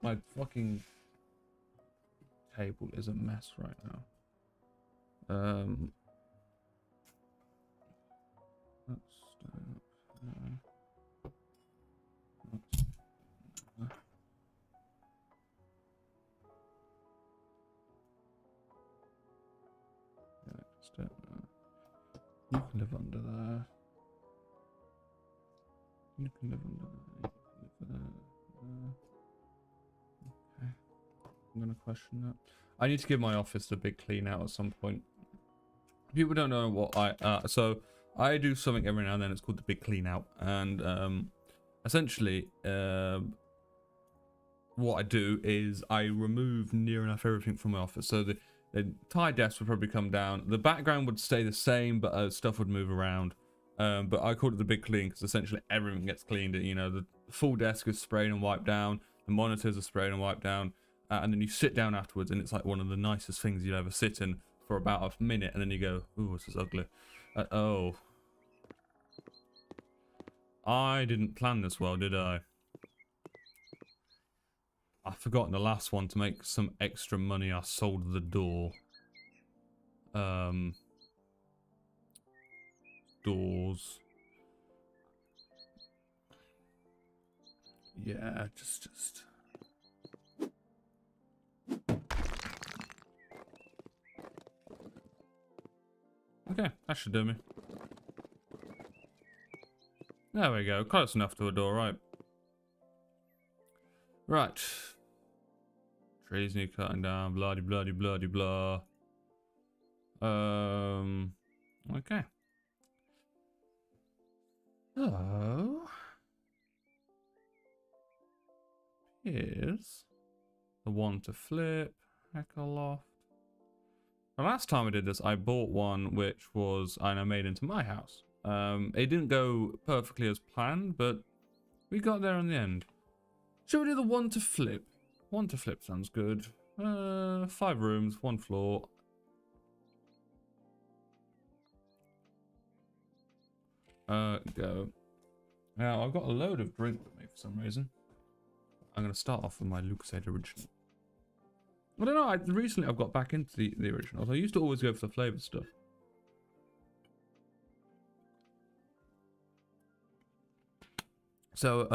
My fucking table is a mess right now. You can live under there. You can live under there. You can live there. Okay. I'm gonna question that. I need to give my office a big clean out at some point. People don't know what so I do something every now and then. It's called the big clean out, and essentially what I do is I remove near enough everything from my office. So the entire desk would probably come down. The background would stay the same, but stuff would move around. But I call it the big clean because essentially everything gets cleaned. You know, the full desk is sprayed and wiped down. The monitors are sprayed and wiped down. And then you sit down afterwards, and it's like one of the nicest things you'd ever sit in for about a minute. And then you go, ooh, this is ugly. Oh. I didn't plan this well, did I? I forgot in the last one to make some extra money. I sold the door. Doors. Yeah, just. Okay, that should do me. There we go, close enough to a door, right? Right. Trees need cutting down, bloody bloody bloody blah. Okay. So here's the one to flip, heckle loft. The last time I did this, I bought one which was I made into my house. It didn't go perfectly as planned, but we got there in the end. Shall we do the one to flip? One to flip sounds good. 5 rooms, 1 floor. Go. Now, I've got a load of drink with me for some reason. I'm going to start off with my Lucozade original. I don't know, recently I've got back into the originals. I used to always go for the flavoured stuff. So,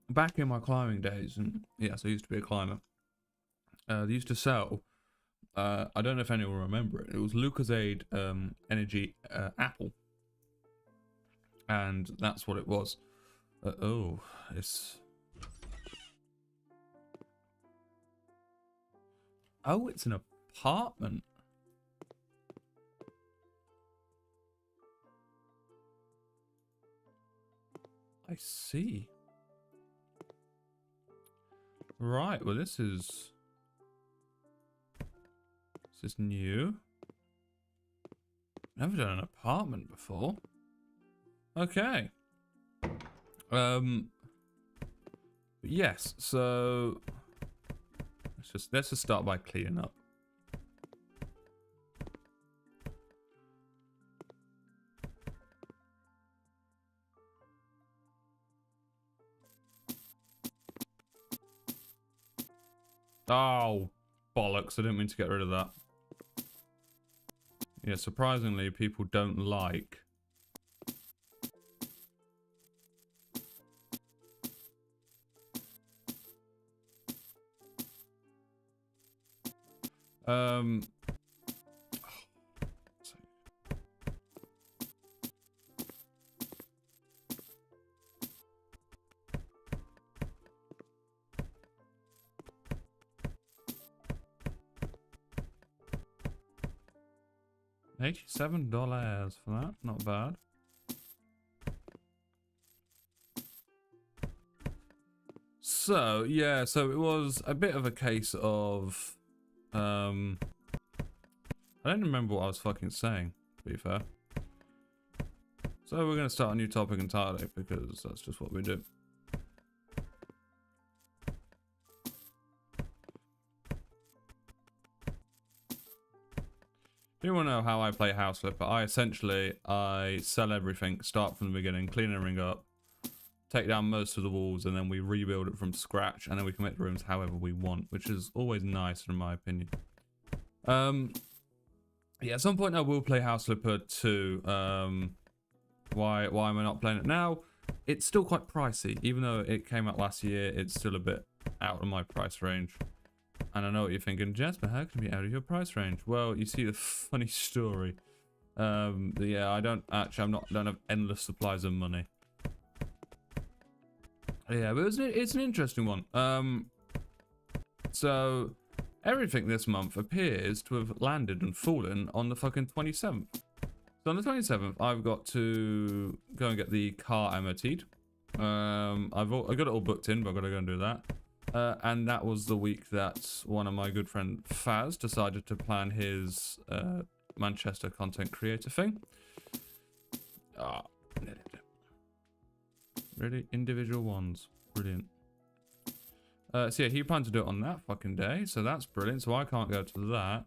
back in my climbing days, and yes, I used to be a climber, they used to sell, I don't know if anyone will remember it, it was Lucozade Energy Apple. And that's what it was. Oh, it's... Oh, it's an apartment. I see. Right, well this is new. Never done an apartment before. Okay. Yes, so let's just start by cleaning up. Oh, bollocks, I didn't mean to get rid of that. Yeah, surprisingly, people don't like... $87 for that, not bad. So, yeah, so it was a bit of a case of, I don't remember what I was fucking saying, to be fair. So we're going to start a new topic entirely, because that's just what we do. If you want to know how I play House Flipper, I sell everything, start from the beginning, clean everything up, take down most of the walls, and then we rebuild it from scratch, and then we can make the rooms however we want, which is always nice in my opinion. Yeah, at some point I will play House Flipper 2. Why am I not playing it now? It's still quite pricey. Even though it came out last year, it's still a bit out of my price range. And I know what you're thinking, Jasper, how can it be out of your price range? Well, you see the funny story. Yeah, I don't have endless supplies of money. Yeah, but it's an interesting one. So everything this month appears to have landed and fallen on the fucking 27th. So on the 27th, I've got to go and get the car MOT'd. I've got it all booked in, but I've got to go and do that. And that was the week that one of my good friend Faz decided to plan his Manchester content creator thing. Really? Individual ones. Brilliant. So yeah, he planned to do it on that fucking day, so that's brilliant. So I can't go to that.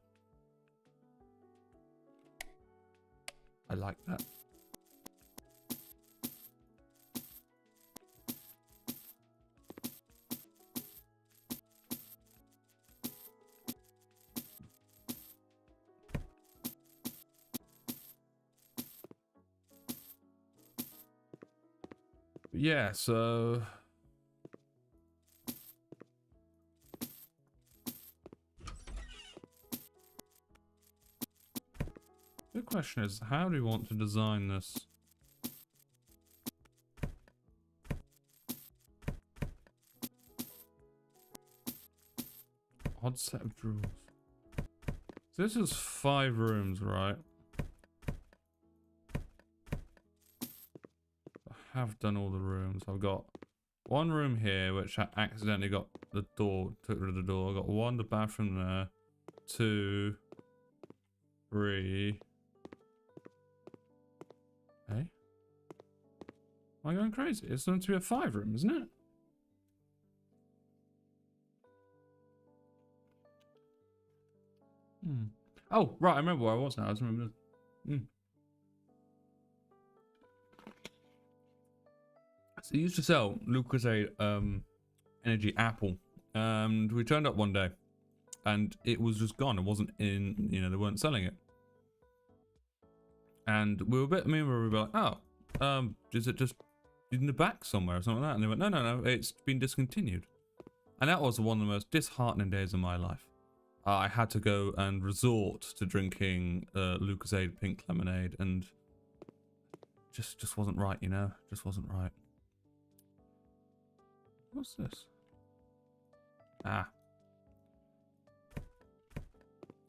I like that. Yeah, so the question is, how do we want to design this? Odd set of drawers. So this is 5 rooms, right? I have done all the rooms. I've got one room here, which I accidentally got the door, took rid of the door. I got one, the bathroom there, 2, 3. Hey? Am I going crazy? It's going to be a 5 room, isn't it? Oh, right, I remember where I was now. I was remembering. So he used to sell Lucozade Energy Apple, and we turned up one day, and it was just gone. It wasn't in, you know, they weren't selling it. And we were a bit, we were like, oh, is it just in the back somewhere or something like that? And they went, no, it's been discontinued. And that was one of the most disheartening days of my life. I had to go and resort to drinking Lucozade pink lemonade, and just wasn't right, you know, just wasn't right. What's this? Ah.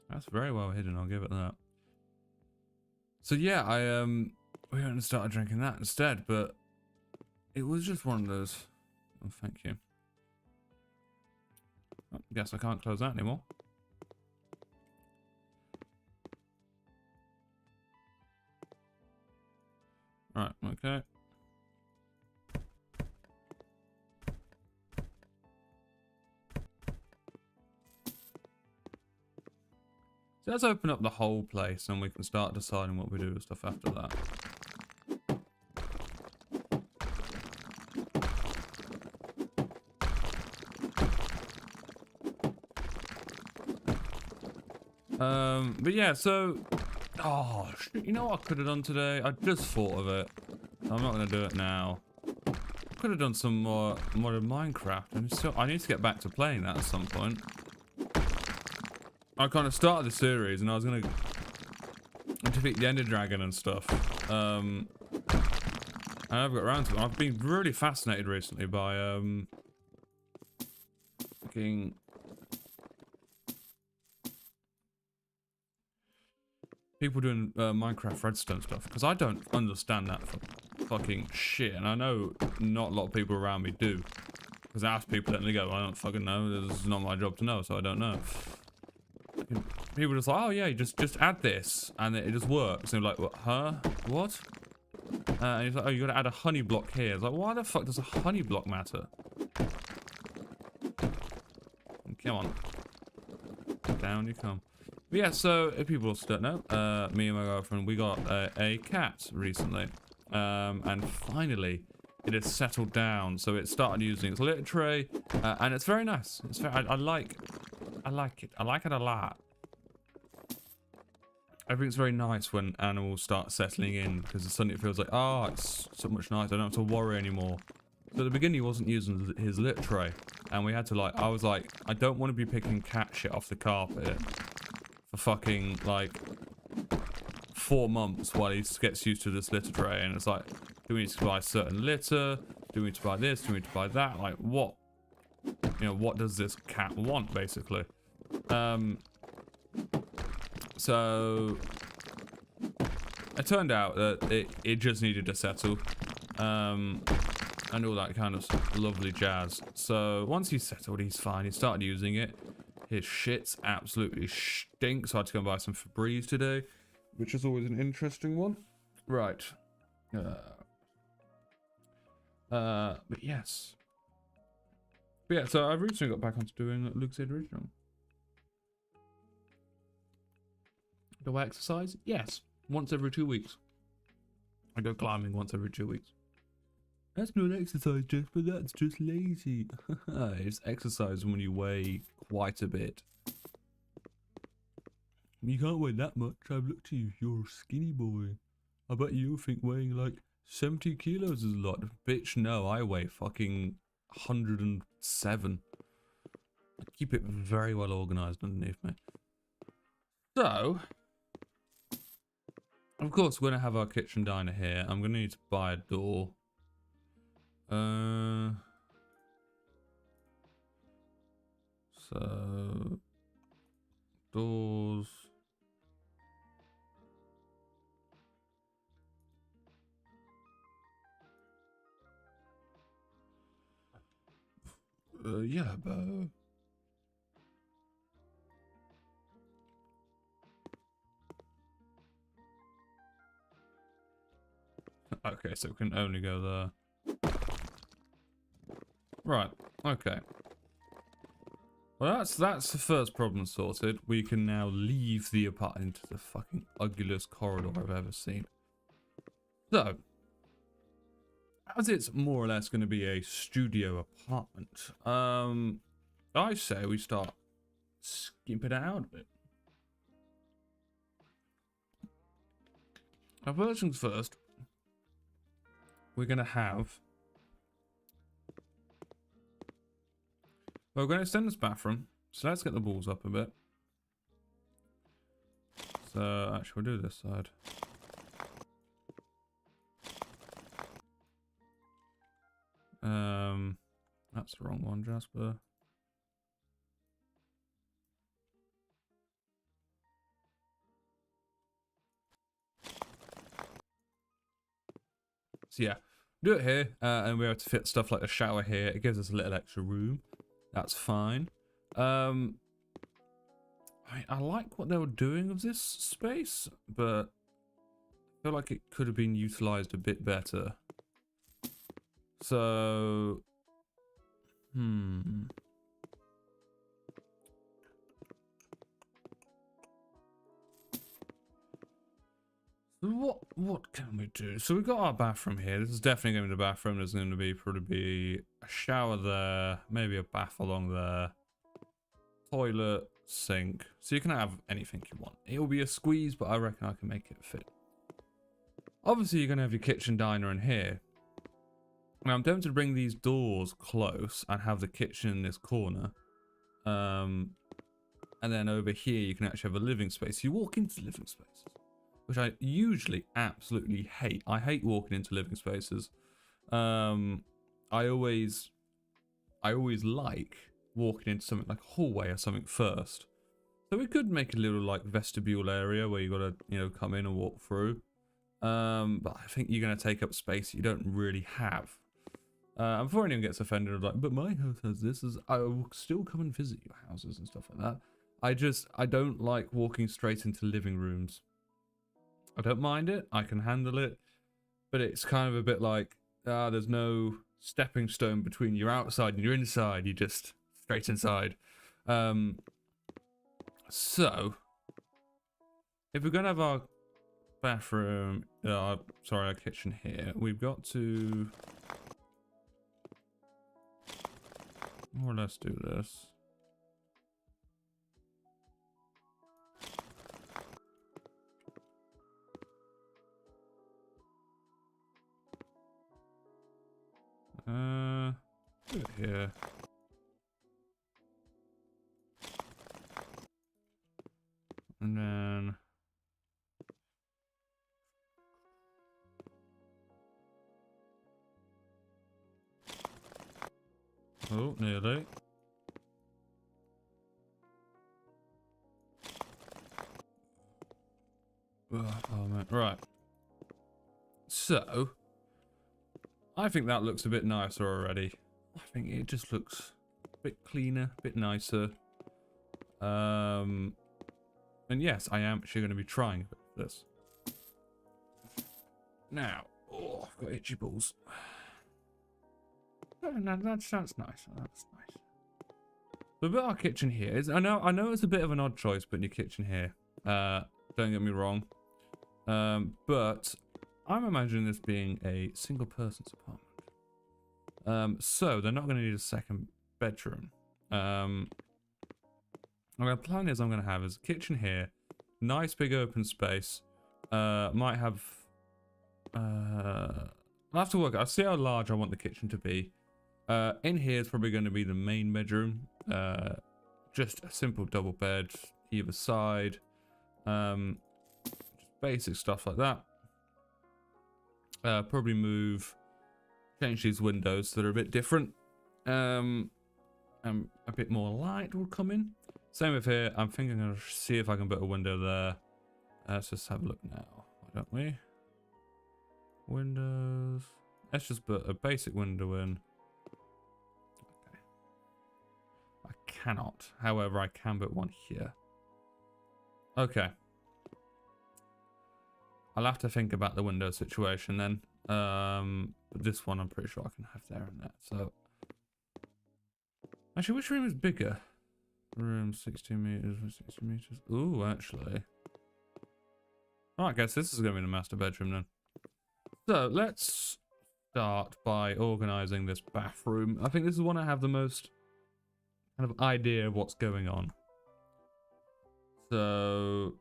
That's very well hidden, I'll give it that. So yeah, we went and started drinking that instead, but it was just one of those. Oh, thank you. Oh, guess I can't close that anymore. Right, okay. So let's open up the whole place and we can start deciding what we do with stuff after that. But yeah, so, oh, shit, you know what I could have done today? I just thought of it. I'm not going to do it now. I could have done some more modern Minecraft, and still, I need to get back to playing that at some point. I kind of started the series, and I was going to defeat the Ender Dragon and stuff. And I've got around to it. I've been really fascinated recently by fucking people doing Minecraft redstone stuff, because I don't understand that fucking shit, and I know not a lot of people around me do, because I ask people and they go, I don't fucking know, this is not my job to know, so I don't know. People are just like, oh yeah, just add this and it just works, and you're like, what, huh, what? And he's like, oh, you gotta add a honey block here. It's like, why the fuck does a honey block matter? Come on, down you come. But yeah, so if people also don't know, me and my girlfriend, we got a cat recently. And finally, it has settled down. So it started using its litter tray, and it's very nice. It's very, I like it. I like it a lot. Everything's very nice when animals start settling in, because suddenly it feels like, oh, it's so much nicer. I don't have to worry anymore. So at the beginning he wasn't using his litter tray, and we had to like, I was like, I don't want to be picking cat shit off the carpet for fucking like 4 months while he gets used to this litter tray. And it's like, do we need to buy certain litter? Do we need to buy this? Do we need to buy that? Like, what? You know, what does this cat want, basically? So it turned out that it just needed to settle, and all that kind of lovely jazz. So once he's settled, he's fine. He started using it. His shits absolutely stink, so I had to go and buy some Febreze today, which is always an interesting one. Right. But yes. But yeah, so I've recently got back onto doing Luke's Original. Do I exercise? Yes. Once every 2 weeks. I go climbing once every 2 weeks. That's not exercise, Jeff, but that's just lazy. It's exercise when you weigh quite a bit. You can't weigh that much. I've looked at you. You're a skinny boy. I bet you think weighing like 70 kilos is a lot. Bitch, no. I weigh fucking 107. I keep it very well organized underneath me. So, of course, we're going to have our kitchen diner here. I'm going to need to buy a door. So, doors. Yeah, but... Okay, so we can only go there. Right, okay. Well, that's the first problem sorted. We can now leave the apartment into the fucking ugliest corridor I've ever seen. So, as it's more or less going to be a studio apartment, I say we start skimping it out a bit. Now, first things first, we're going to have... Well, we're going to extend this bathroom, so let's get the walls up a bit. So, actually, we'll do this side. That's the wrong one, Jasper. So yeah, do it here, and we're able to fit stuff like the shower here. It gives us a little extra room. That's fine. I like what they were doing with this space, but I feel like it could have been utilized a bit better. So, what can we do? So we've got our bathroom here. This is definitely going to be the bathroom. There's going to probably be a shower there, maybe a bath along there, toilet, sink. So you can have anything you want. It will be a squeeze, but I reckon I can make it fit. Obviously, you're going to have your kitchen diner in here. Now, I'm tempted to bring these doors close and have the kitchen in this corner. And then over here, you can actually have a living space. You walk into living spaces, which I usually absolutely hate. I hate walking into living spaces. I always like walking into something like a hallway or something first. So we could make a little like vestibule area where you gotta, come in and walk through. But I think you're gonna take up space that you don't really have. And before anyone gets offended, I'm like, but my house has this. I will still come and visit your houses and stuff like that. I don't like walking straight into living rooms. I don't mind it. I can handle it. But it's kind of a bit like, there's no stepping stone between your outside and your inside. You just straight inside. So, if we're going to have our bathroom, our kitchen here, we've got to Or let's do this. Do it here. And then oh, nearly. Oh man, right. So I think that looks a bit nicer already. I think it just looks a bit cleaner, a bit nicer. And yes, I am actually going to be trying this. Now, oh, I've got itchy balls. Oh, no, that's nice. That's nice. But our kitchen here is, I know it's a bit of an odd choice putting your kitchen here. Don't get me wrong. But I'm imagining this being a single person's apartment. So they're not going to need a second bedroom. My plan is I'm going to have is a kitchen here, nice big open space. Might have. I'll have to work. I'll see how large I want the kitchen to be. In here is probably going to be the main bedroom. Just a simple double bed either side. Just basic stuff like that. Probably change these windows so they're a bit different. A bit more light will come in. Same with here. I'm thinking I'll see if I can put a window there. Let's just have a look now, why don't we? Windows. Let's just put a basic window in. Okay. I cannot. However, I can put one here. Okay. I'll have to think about the window situation then. But this one I'm pretty sure I can have there and that. So actually, which room is bigger? Room 16 meters, 60 meters. Ooh, actually. Oh, I guess this is going to be the master bedroom then. So let's start by organizing this bathroom. I think this is one I have the most kind of idea of what's going on. So,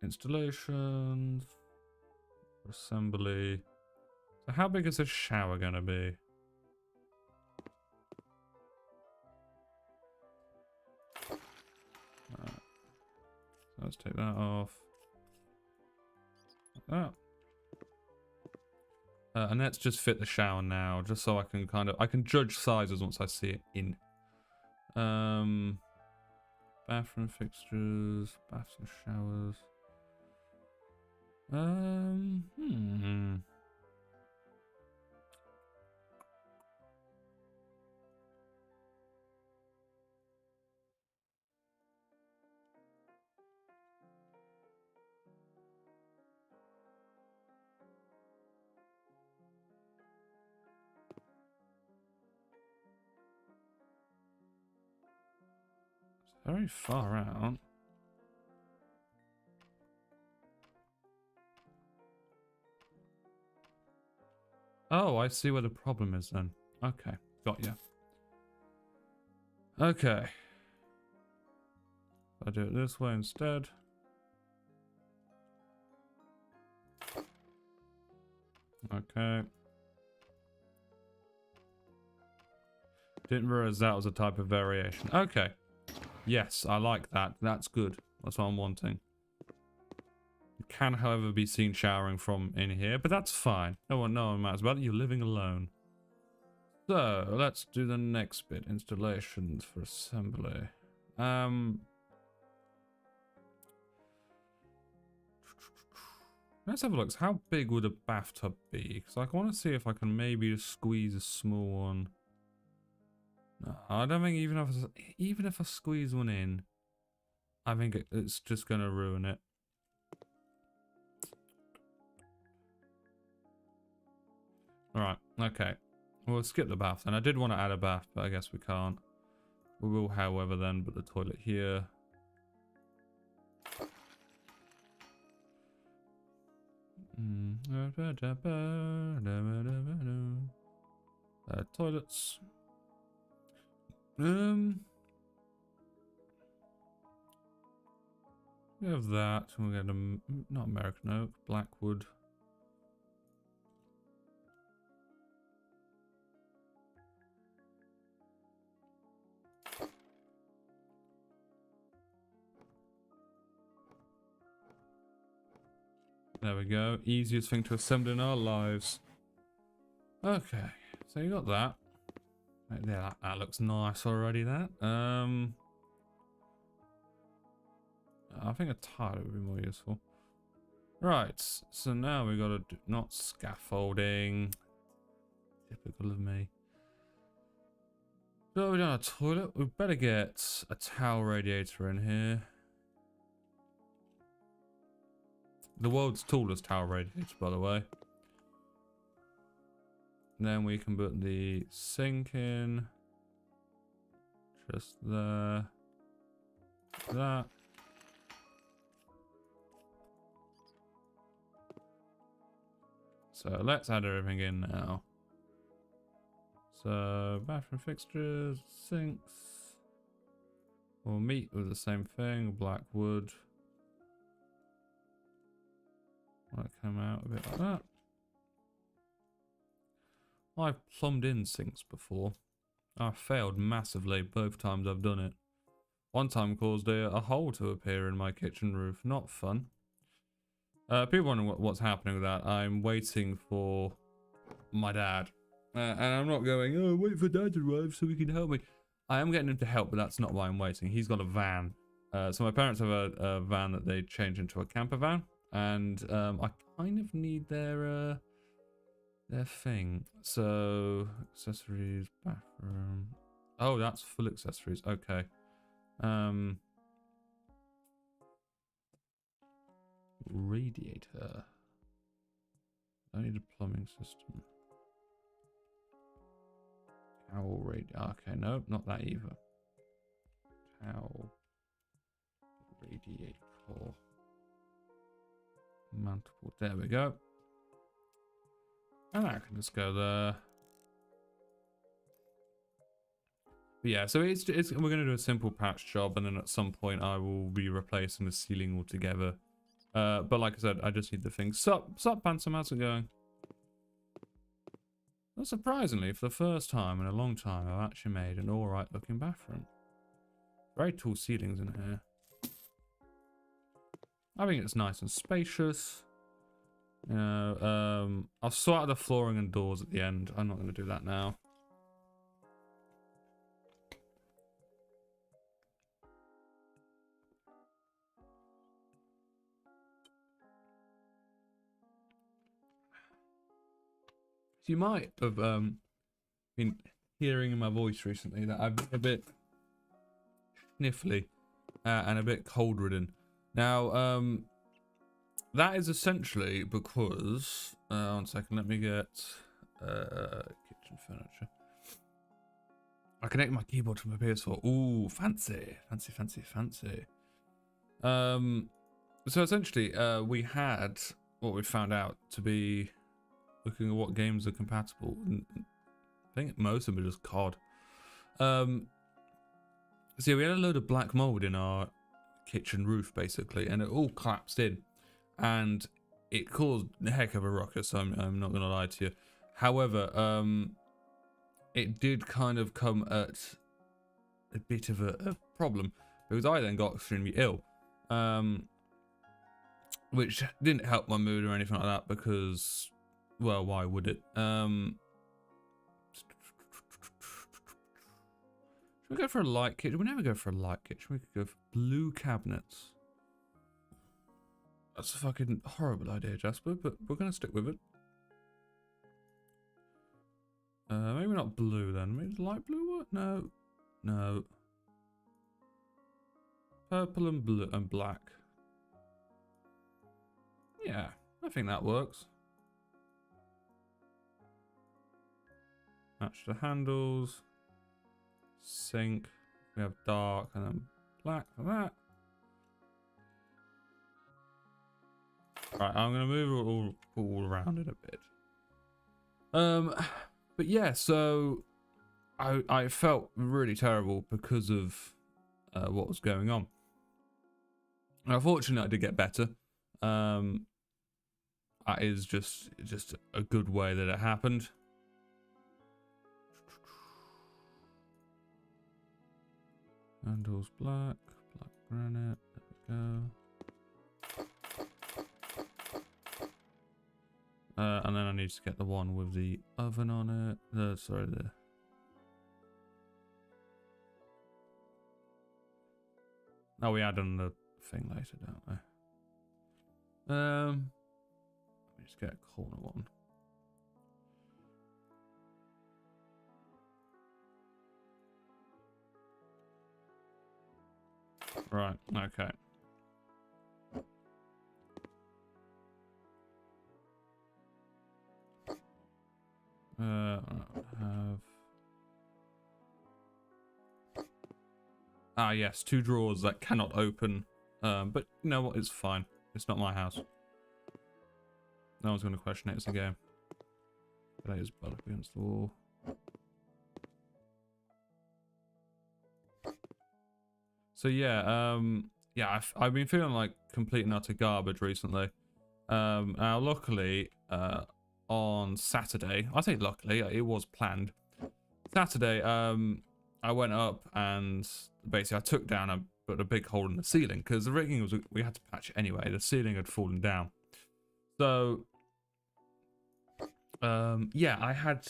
installations, assembly. So how big is this shower going to be? Let's take that off. Like that. And let's just fit the shower now, just so I can I can judge sizes once I see it in. Bathroom fixtures, baths and showers. Very far out. Oh, I see where the problem is then. Okay, got ya. Okay. I'll do it this way instead. Okay. Didn't realize that was a type of variation. Okay. Yes, I like that. That's good. That's what I'm wanting. You can, however, be seen showering from in here, but that's fine. No one matters about it. You're living alone. So, let's do the next bit. Installations for assembly. Let's have a look. How big would a bathtub be? Because I want to see if I can maybe just squeeze a small one. No, I don't think even if I squeeze one in, I think it's just going to ruin it. Alright, okay. We'll skip the bath. And I did want to add a bath, but I guess we can't. We will, however, then put the toilet here. Toilets. We have that. We'll get not American oak, Blackwood. There we go. Easiest thing to assemble in our lives. Okay, so you got that. Right there, that looks nice already. That. I think a tile would be more useful. Right, so now we got to do not scaffolding. Typical of me. So we done a toilet. We better get a towel radiator in here. The world's tallest towel radiator, by the way. And then we can put the sink in. Just there. That. So let's add everything in now. So bathroom fixtures, sinks. We'll meet with the same thing, black wood. Might come out a bit like that. I've plumbed in sinks before. I failed massively both times I've done it. One time caused a hole to appear in my kitchen roof. Not fun. People wondering what's happening with that. I'm waiting for my dad. And I'm not going, oh, wait for dad to arrive so he can help me. I am getting him to help, but that's not why I'm waiting. He's got a van. So my parents have a van that they changed into a camper van. And I kind of need their thing. So accessories, bathroom. Oh, that's full accessories. Okay. Radiator. I need a plumbing system. Towel radiator. Okay, no, not that either. Towel radiator. Mountable. There we go. And I can just go there. But yeah, so it's we're gonna do a simple patch job, and then at some point I will be replacing the ceiling altogether. But like I said, I just need the thing. Sup, Phantom, how's it going? Well, surprisingly, for the first time in a long time, I've actually made an alright looking bathroom. Very tall ceilings in here. I think it's nice and spacious. You know, I'll sort out the flooring and doors at the end. I'm not going to do that now. You might have been hearing in my voice recently that I've been a bit sniffly and a bit cold-ridden. Now, that is essentially because... one second, let me get kitchen furniture. I connect my keyboard to my PS4. Ooh, fancy. Fancy, fancy, fancy. So essentially, we had what we found out to be looking at what games are compatible. I think most of them are just COD. So yeah, we had a load of black mold in our kitchen roof, basically, and it all collapsed in. And it caused a heck of a ruckus, so I'm not going to lie to you. However, it did kind of come at a bit of a problem, because I then got extremely ill. Which didn't help my mood or anything like that, because... well, why would it? Should we go for a light kitchen? We never go for a light kitchen. We could go for blue cabinets. That's a fucking horrible idea, Jasper, but we're going to stick with it. Maybe not blue then. Maybe light blue? What? No. No. Purple and blue and black. Yeah, I think that works. Match the handles. Sink. We have dark and then black for that. Right, I'm going to move it all around it a bit. But yeah, so I felt really terrible because of what was going on. Unfortunately, I did get better. That is just a good way that it happened. Handles black granite. There we go. And then I need to get the one with the oven on it. Sorry, Oh, we add on the thing later, don't we? Let me just get a corner one. Right, okay. Yes, 2 drawers that cannot open. But you know what? It's fine. It's not my house. No one's going to question it. It's a game. That is butt up against the wall. So yeah, I've been feeling like complete and utter garbage recently. Now luckily, on Saturday, I say luckily, it was planned. Saturday, I went up and basically I took down a big hole in the ceiling because the rigging was, we had to patch it anyway. The ceiling had fallen down. So, yeah, I had,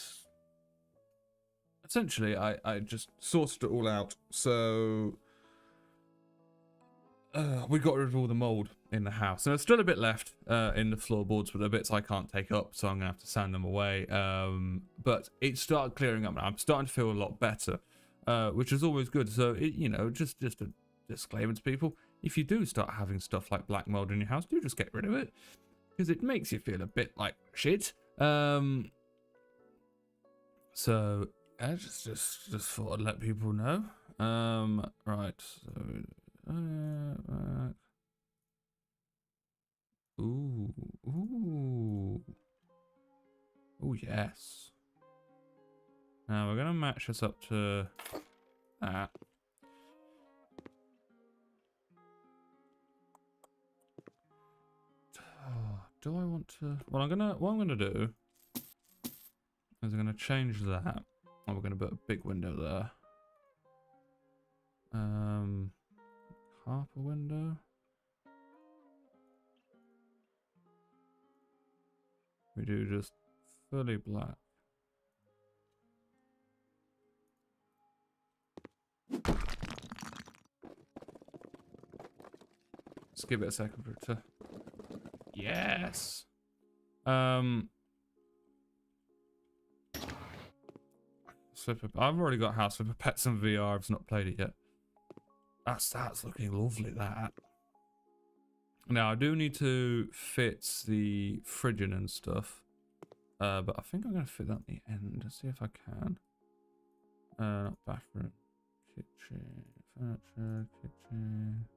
essentially, I just sorted it all out. So, we got rid of all the mold in the house. And there's still a bit left in the floorboards, but the bits I can't take up, so I'm going to have to sand them away. But it started clearing up now. I'm starting to feel a lot better, which is always good. So, you know, just a disclaimer to people. If you do start having stuff like black mold in your house, do just get rid of it. Because it makes you feel a bit like shit. So, I just thought I'd let people know. Right, so... Ooh, yes. Now we're gonna match this up to that. Do I want to? Well, what I'm gonna do is I'm gonna change that. And we're gonna put a big window there. Half a window. We do just fully black. Let's give it a second for it to. Yes. Slipper. I've already got House Flipper Pets and VR. I've not played it yet. That's looking lovely. That. Now I do need to fit the fridge in and stuff. But I think I'm gonna fit that at the end. Let's see if I can. Not bathroom, kitchen, furniture, kitchen.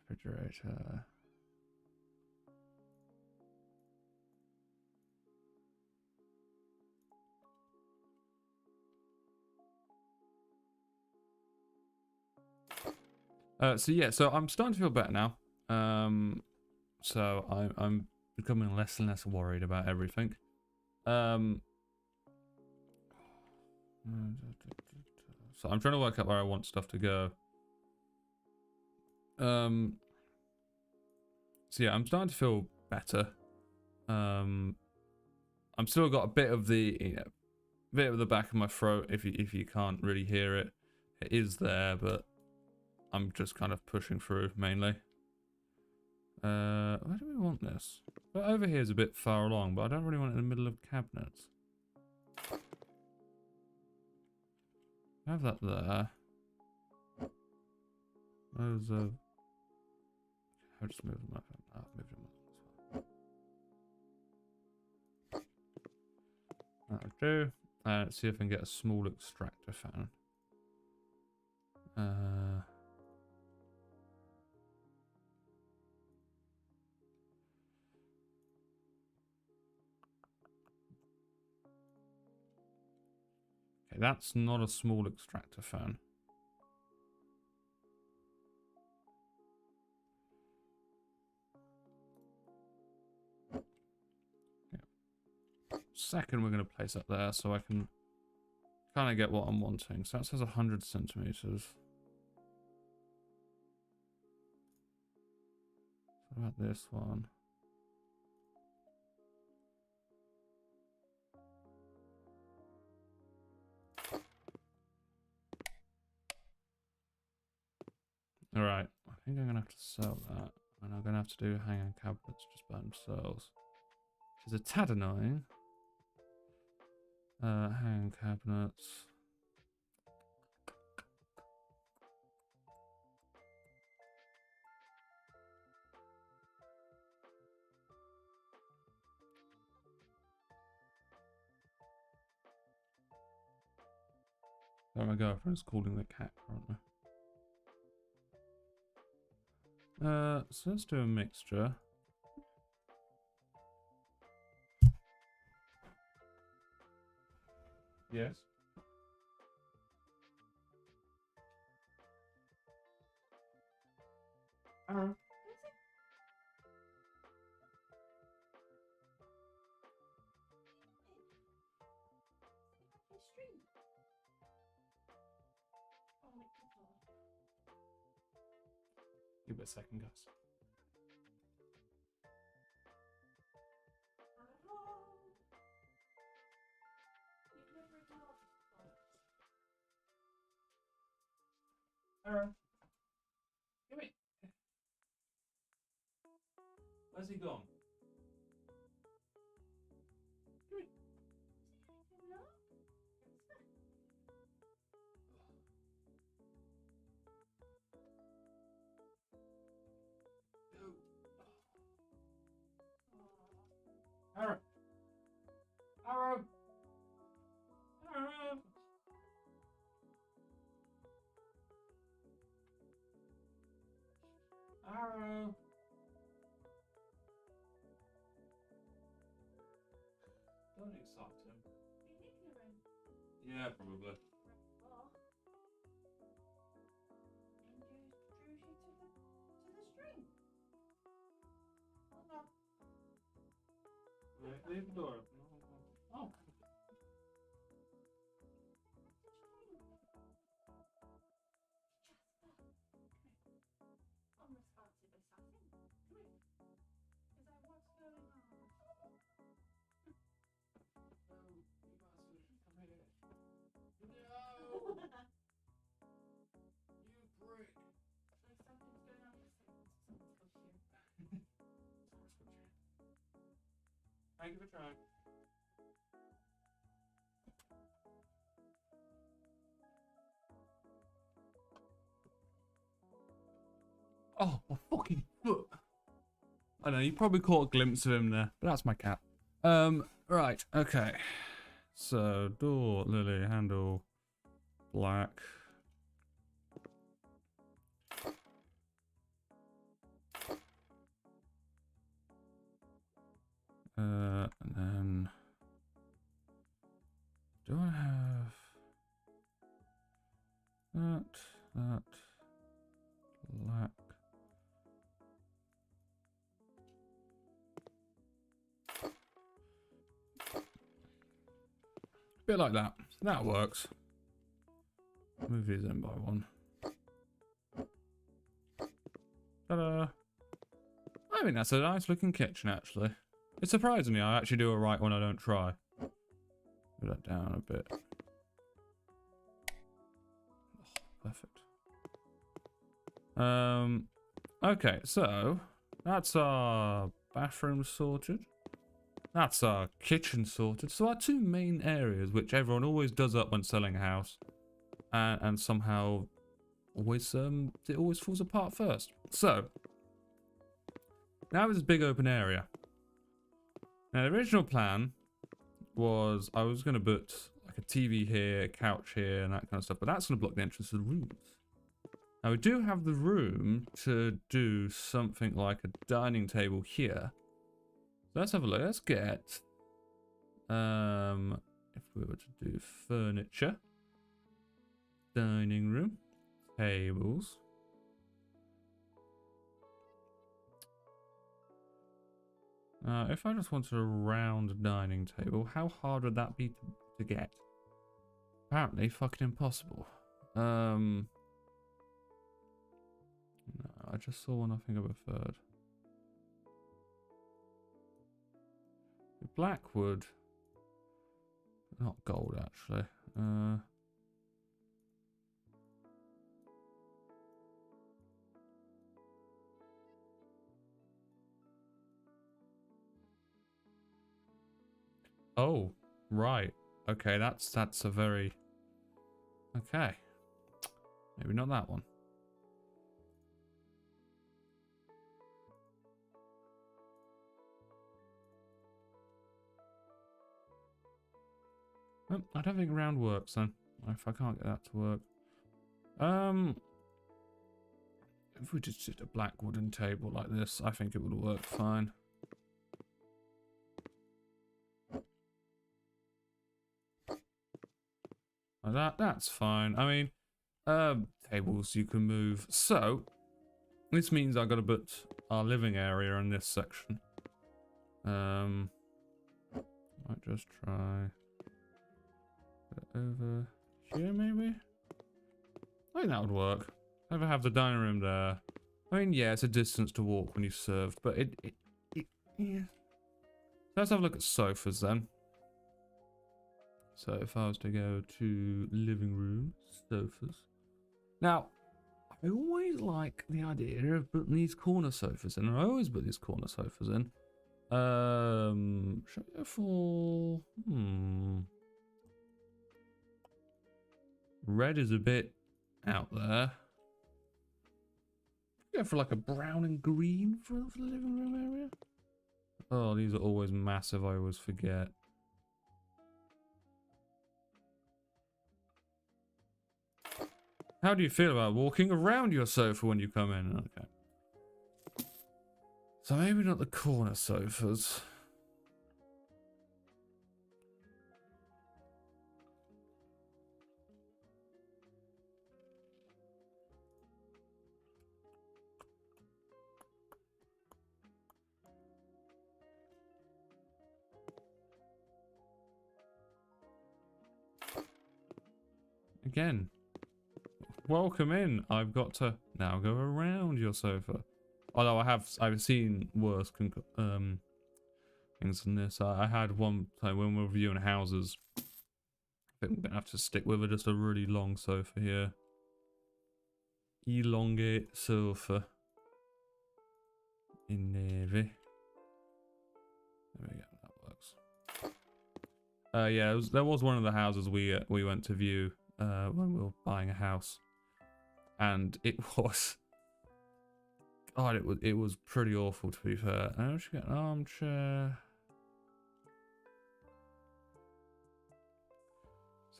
Refrigerator. So yeah, so I'm starting to feel better now. So I'm becoming less and less worried about everything. So I'm trying to work out where I want stuff to go. So yeah, I'm starting to feel better. I'm still got a bit of the back of my throat. If you can't really hear it, it is there, but I'm just kind of pushing through mainly. Where do we want this? Well, over here is a bit far along, but I don't really want it in the middle of cabinets. Have that there. Those are. I'll just move them up. I've moved them up as well. That'll do. Let's see if I can get a small extractor fan. that's not a small extractor fan. Second, we're going to place up there so I can kind of get what I'm wanting. So that says 100 centimeters. What about this one? All right, I think I'm going to have to sell that. And I'm going to have to do hang-on cabinets just by themselves. Which is a tad annoying. Hang-on cabinets. Oh, my girlfriend's calling the cat currently. So let's do a mixture. Yes. Give it a second, guys. Aaron, give me. Where's he gone? Give me. Aaron. Aaron. Aaron. Aaron. Don't exalt him. Yeah, probably. Leave the door open. Oh. Unresponsive assassin. Come here. Is that what's going on? No, you bastard. Come here. No! You prick. So something's going on with someone's HOSUE. Thank you for trying. Oh, my fucking foot. I know, you probably caught a glimpse of him there, but that's my cat. Right, okay. So, door, lily, handle, black. And then... Do I have... that, black. Bit like that. That works. Move these in by one. Ta-da! I think that's a nice looking kitchen, actually. It's surprising me I actually do it right when I don't try. Move that down a bit. Oh, perfect. Okay, so that's our bathroom sorted. That's our kitchen sorted. So our two main areas, which everyone always does up when selling a house, and somehow always it always falls apart first. So now this big open area. Now the original plan was I was going to put like a TV here, a couch here, and that kind of stuff, but that's going to block the entrance to the rooms. Now we do have the room to do something like a dining table here. Let's have a look. Let's get if we were to do furniture, dining room, tables. If I just wanted a round dining table, how hard would that be to get? Apparently fucking impossible. No, I just saw one I think I preferred. Black wood. Not gold, actually. Oh, right. Okay, that's a very... Okay. Maybe not that one. Oh, I don't think round works then. If I can't get that to work. If we just did a black wooden table like this, I think it would work fine. Like that's fine. I mean, tables you can move. So, this means I gotta put our living area in this section. Might just try put it over here maybe? I think that would work. Never have the dining room there. I mean, yeah, it's a distance to walk when you serve, but it yeah. Let's have a look at sofas then. So if I was to go to living room, sofas. Now, I always like the idea of putting these corner sofas in. I always put these corner sofas in. Should I go for... Red is a bit out there. Go for like a brown and green for the living room area. Oh, these are always massive. I always forget. How do you feel about walking around your sofa when you come in? Okay. So maybe not the corner sofas. Again. Welcome in. I've got to now go around your sofa. Although I've seen worse things than this. I had one time when we were reviewing houses. I think we're gonna have to stick with just a really long sofa here. Elongate sofa in navy. There we go. That works. Yeah, there was one of the houses we went to view when we were buying a house. And it was, God, it was pretty awful to be fair. I should get an armchair.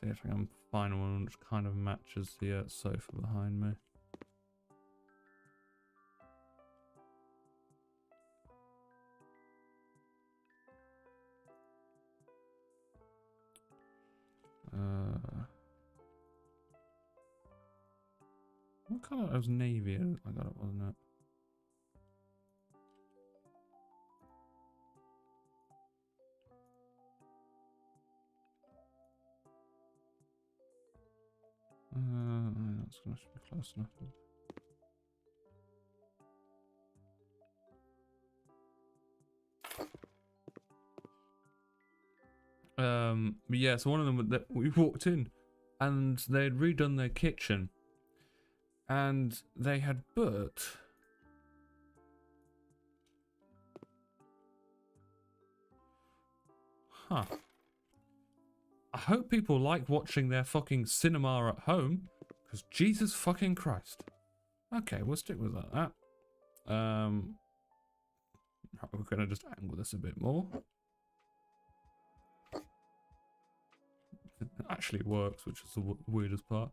See if I can find one which kind of matches the sofa behind me. What colour? It was navy. I got it, wasn't it? That's gonna be close enough. But yeah, so one of them that we walked in, and they had redone their kitchen, and they had put I hope people like watching their fucking cinema at home, because Jesus fucking Christ. Okay, we'll stick with that. We're gonna just angle this a bit more. It actually works, which is the weirdest part.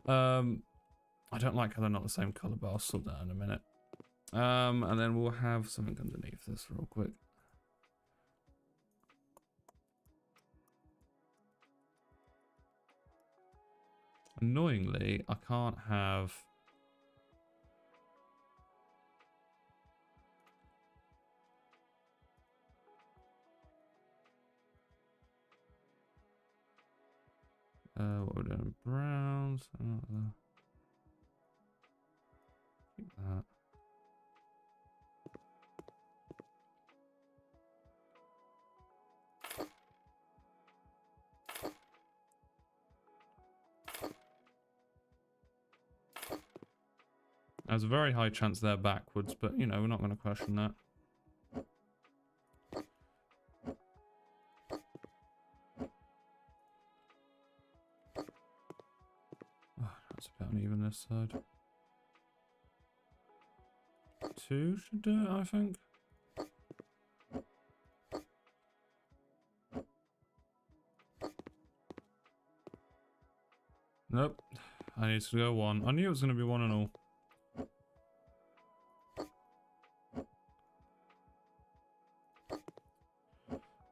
I don't like how they're not the same colour, but I'll sort that in a minute. And then we'll have something underneath this real quick. Annoyingly, I can't have... what we're doing? Browns. Keep that. There's a very high chance they're backwards, but you know, we're not going to question that. Oh, that's a bit uneven this side. 2 should do it, I think. Nope. I need to go 1. I knew it was going to be 1 and all.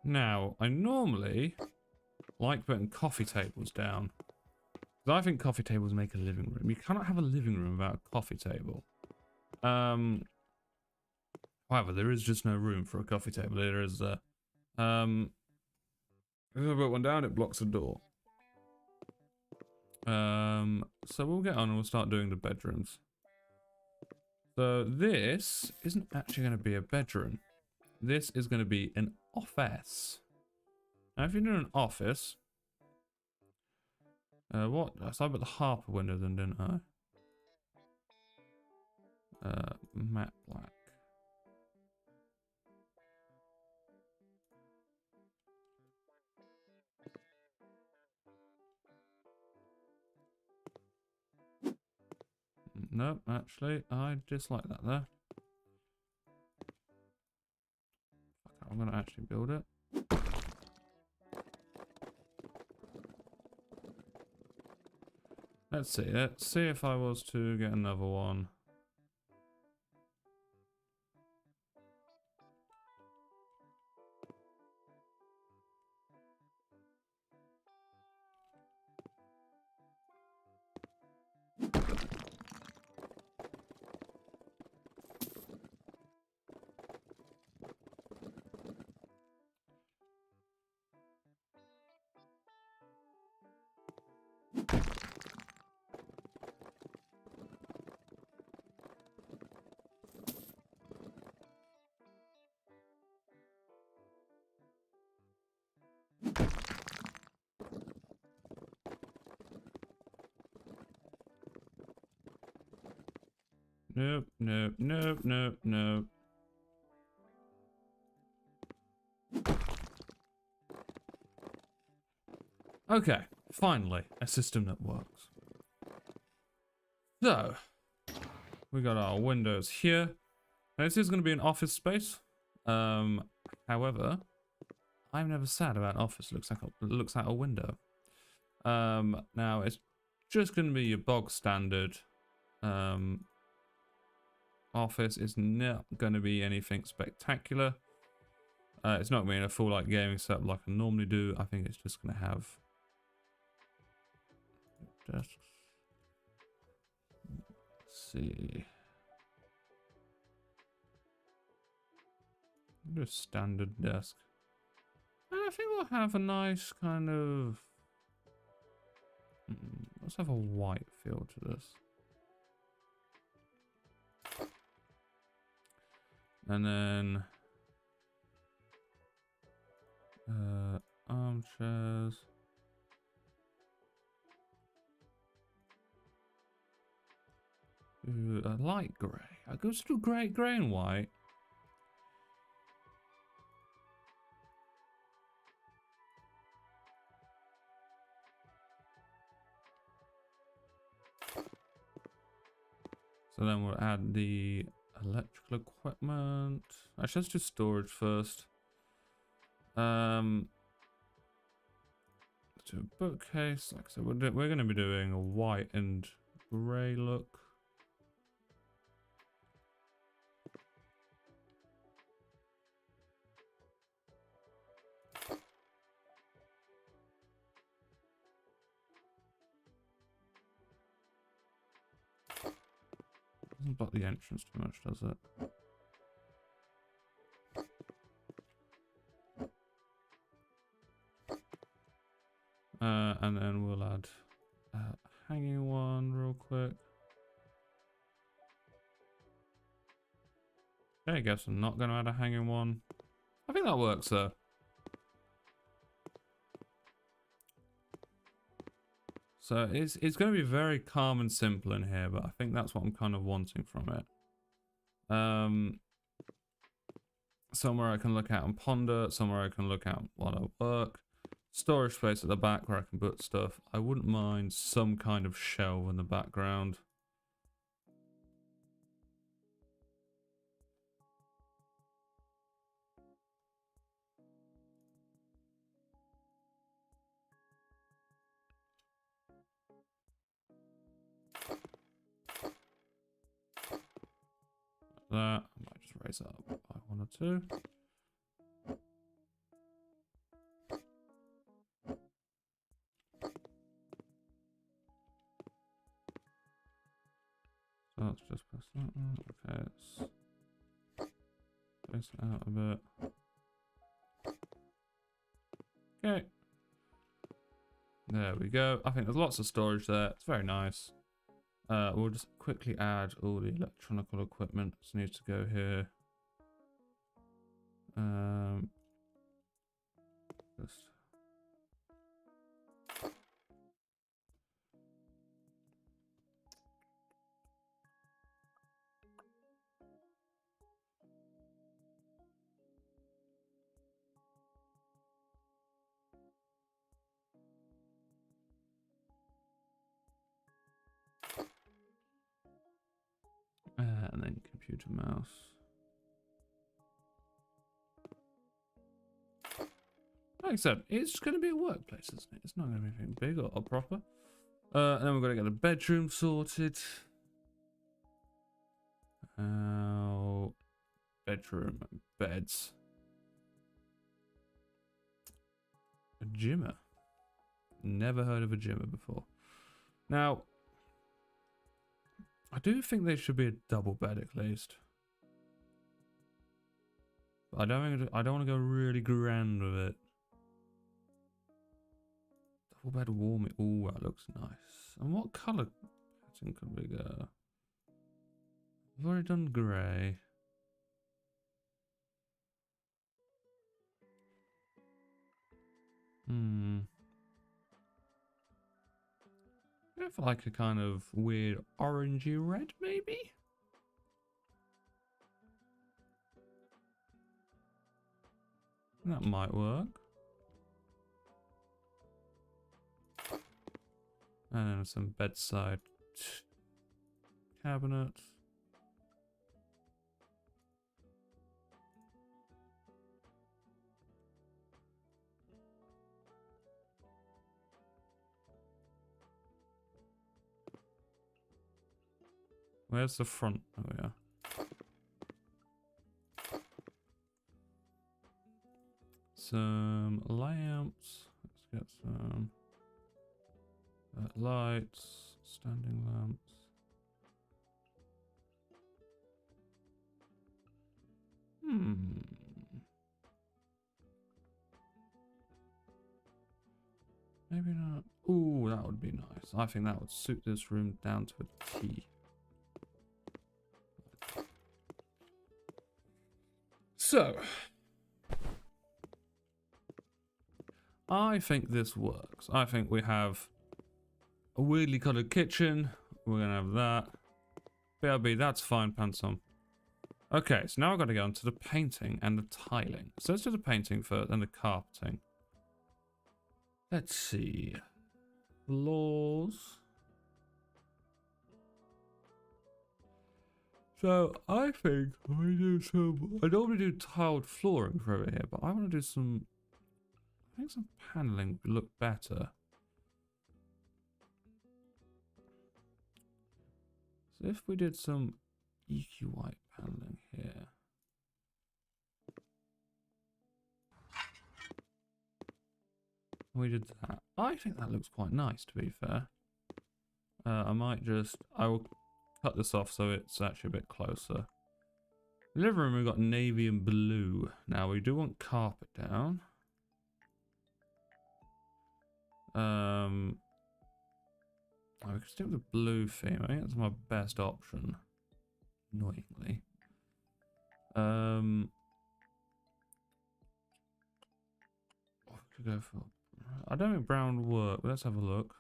Now, I normally like putting coffee tables down. Because I think coffee tables make a living room. You cannot have a living room without a coffee table. However, there is just no room for a coffee table. There is if I put one down, it blocks the door. So we'll get on and we'll start doing the bedrooms. So this isn't actually going to be a bedroom. This is going to be an office. Now, if you're doing an office, what? So I put the Harper window then, didn't I? Matte black. No, actually, I dislike that there. I'm going to actually build it. Let's see. Let's see if I was to get another one. Nope, nope, nope, nope, nope. Okay, finally, a system that works. So, we got our windows here. Now, this is going to be an office space. However, I'm never sad about an office. Looks like a window. Now it's just going to be your bog standard. Office is not going to be anything spectacular. It's not going to be in a full like gaming setup like I normally do. I think it's just going to have desks. Let's see. Just standard desk. And I think we'll have a nice kind of... let's have a white feel to this. And then... armchairs. Ooh, a light grey. I go to grey and white. So then we'll add the electrical equipment. Actually, let's do storage first. Let's do a bookcase. Like I said, we're going to be doing a white and grey look. Doesn't block the entrance too much, does it? And then we'll add a hanging one real quick. Okay, I guess I'm not going to add a hanging one. I think that works though. So it's going to be very calm and simple in here, but I think that's what I'm kind of wanting from it. Somewhere I can look out and ponder, somewhere I can look out while I work. Storage space at the back where I can put stuff. I wouldn't mind some kind of shelf in the background. That. I might just raise that up by 1 or 2. So let's just press that one. Okay, let's space it out a bit. Okay. There we go. I think there's lots of storage there. It's very nice. We'll just quickly add all the electronical equipment that needs to go here. Just and then computer mouse. Like I said, it's going to be a workplace, isn't it? It's not going to be anything big or proper. And then we're going to get the bedroom sorted. Bedroom, beds. A gymmer. Never heard of a gymmer before. Now, I do think they should be a double bed at least. But I don't want to go really grand with it. Double bed warming. Oh, that looks nice. And what colour pattern could we go? I've already done grey. Go for like a kind of weird orangey red, maybe? That might work. And then some bedside cabinets. Where's the front? Oh yeah. Some lamps. Let's get some lights, standing lamps. Maybe not. Ooh, that would be nice. I think that would suit this room down to a T. So, I think this works. I think we have a weirdly coloured kitchen. We're going to have that. BRB, that's fine, pants on. Okay, so now I've got to go on to the painting and the tiling. So let's do the painting first and the carpeting. Let's see. Floors. So I think I do some. I normally do tiled flooring for over here, but I want to do some. I think some paneling would look better. So if we did some EQ white paneling here. We did that. I think that looks quite nice, to be fair. I might just. I will cut this off so it's actually a bit closer. Living room, we've got navy and blue. Now we do want carpet down. I can stick with the blue theme. I think that's my best option. Annoyingly. I could go for. I don't think brown would work, but let's have a look.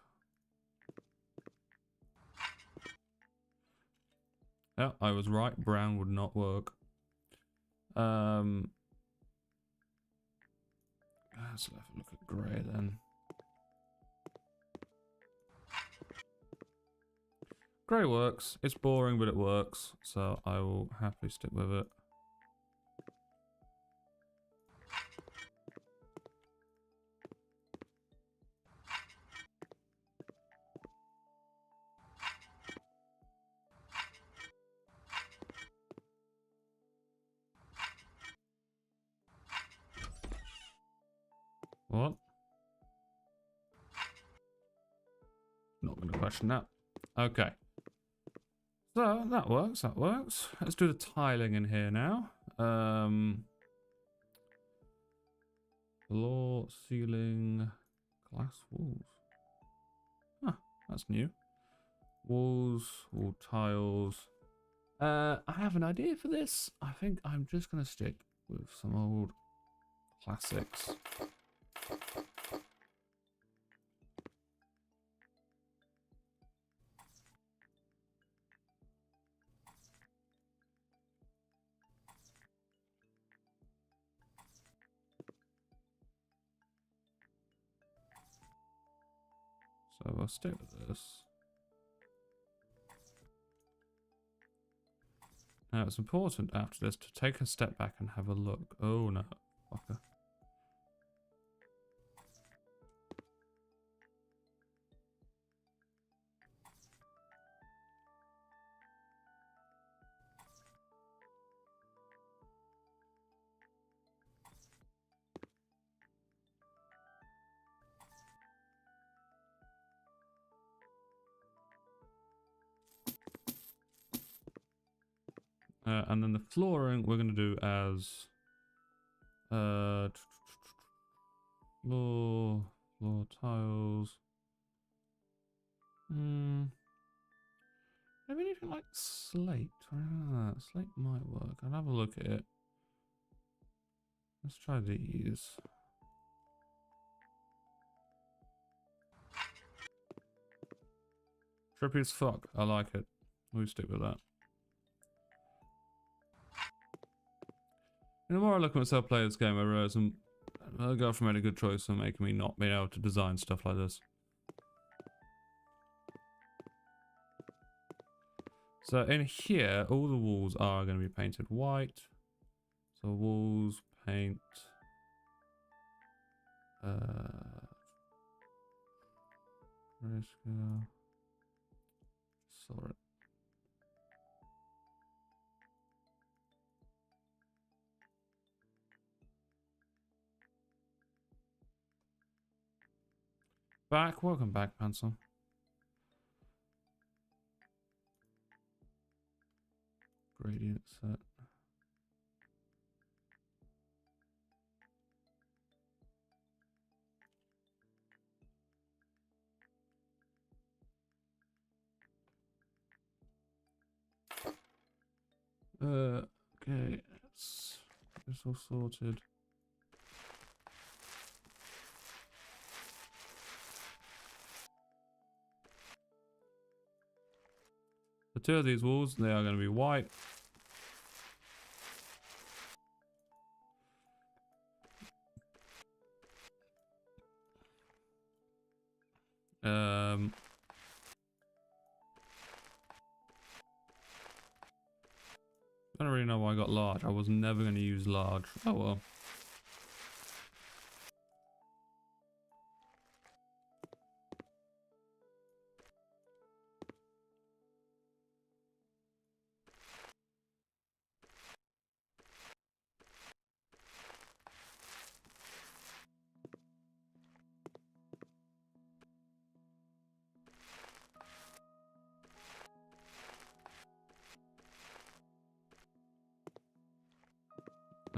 Yeah, I was right. Brown would not work. Let's have a look at grey then. Grey works. It's boring, but it works. So I will happily stick with it. What? Not going to question that. Okay. So that works. That works. Let's do the tiling in here now. Floor, ceiling, glass walls. Huh, that's new. Walls, wall tiles. I have an idea for this. I think I'm just going to stick with some old classics. So I'll stick with this. Now it's important after this to take a step back and have a look. Oh no, fucker. And then the flooring we're going to do as floor tiles. Maybe anything like slate or anything like that. Slate might work. I'll have a look at it. Let's try these. Trippy as fuck. I like it. We'll stick with that. And the more I look at myself play this game, I realize my girlfriend made a good choice in making me not being able to design stuff like this. So in here, all the walls are going to be painted white. So walls, paint. Grayscale. Sorry. Back, welcome back, pencil. Gradient set. Okay, it's all sorted. The two of these walls, they are going to be white. I don't really know why I got large. I was never going to use large. Oh well.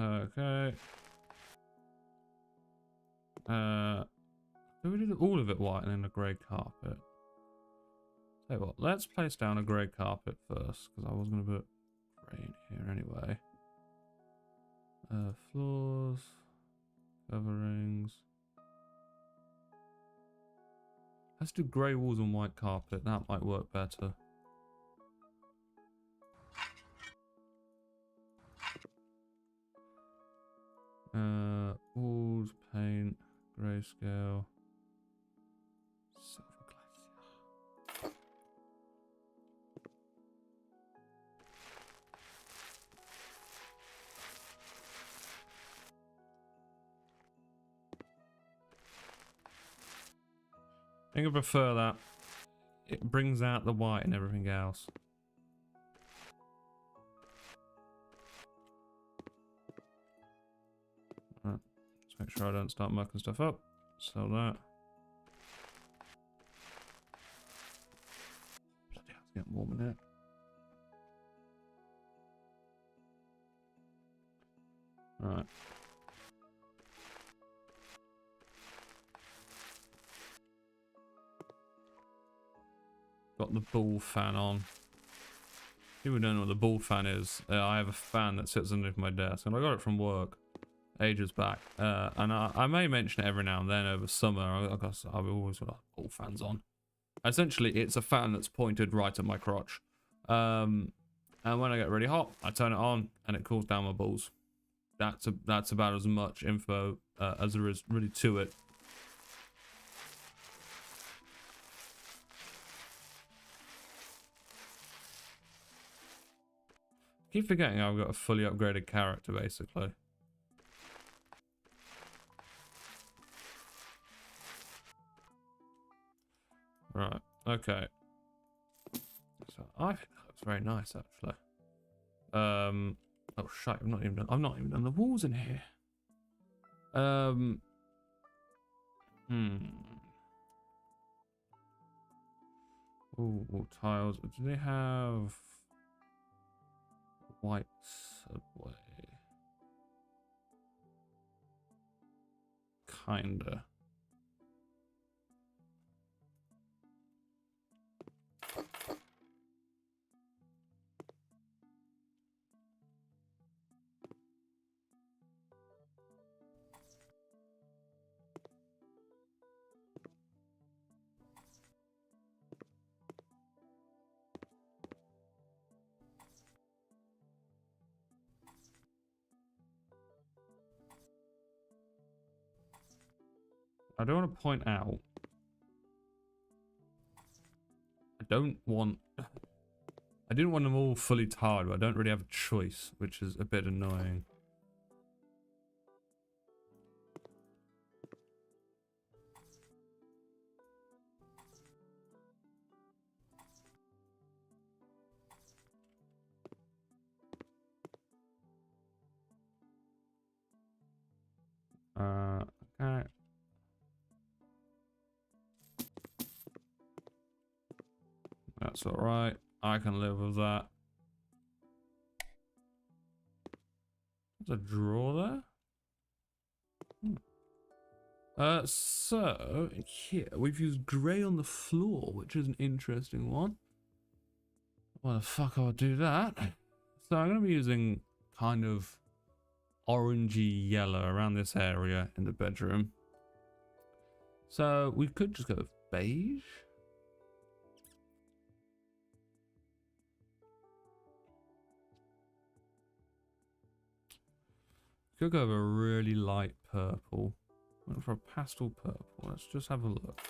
Okay. Do we do all of it white and then a grey carpet? Tell you what, let's place down a grey carpet first, because I was going to put grey in here anyway. Floors, coverings. Let's do grey walls and white carpet. That might work better. Walls, paint, grayscale, silver glacier. I think I prefer that. It brings out the white and everything else. Right. Let's make sure I don't start mucking stuff up. Sell that. Bloody hell, it's getting warm in here. Right. Got the ball fan on. People don't know what the ball fan is. I have a fan that sits underneath my desk, and I got it from work ages back. And I may mention it every now and then over summer. I've always got ball fans on. Essentially, it's a fan that's pointed right at my crotch. And when I get really hot, I turn it on, and it cools down my balls. That's about as much info as there is really to it. Keep forgetting I've got a fully upgraded character, basically. Right, okay. So I think that looks very nice, actually. Oh shit, I've not even done the walls in here. Ooh, tiles. Do they have white subway? Kinda. I don't want to point out. I didn't want them all fully tiled, but I don't really have a choice, which is a bit annoying. Okay. That's all right. I can live with that. There's a drawer there. So here we've used grey on the floor, which is an interesting one. Why the fuck I would do that? So I'm going to be using kind of orangey yellow around this area in the bedroom. So we could just go with beige. Could go with a really light purple. Went for a pastel purple. Let's just have a look.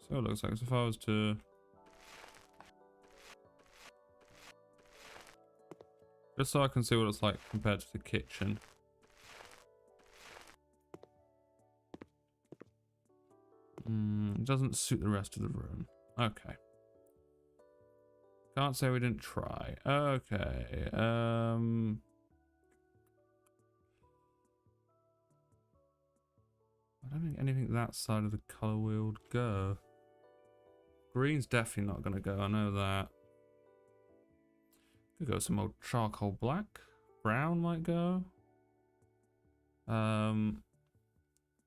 So it looks like if I was to just so I can see what it's like compared to the kitchen. It doesn't suit the rest of the room. Okay. Can't say we didn't try. Okay. I I don't think anything that side of the colour wheel would go. Green's definitely not going to go, I know that. Could go some old charcoal black. Brown might go.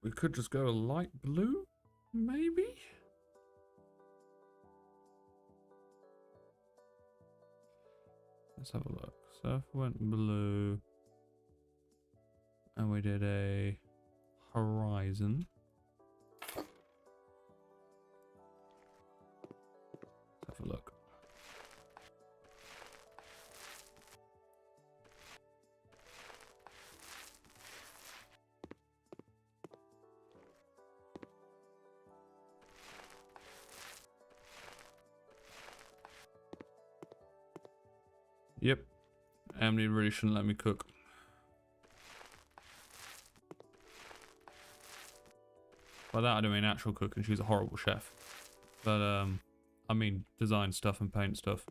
We could just go a light blue, maybe? Let's have a look. So if we went blue and we did a horizon. Let's have a look. Yep. Emily really shouldn't let me cook. By that I don't mean actual cooking, she's a horrible chef. But I mean design stuff and paint stuff.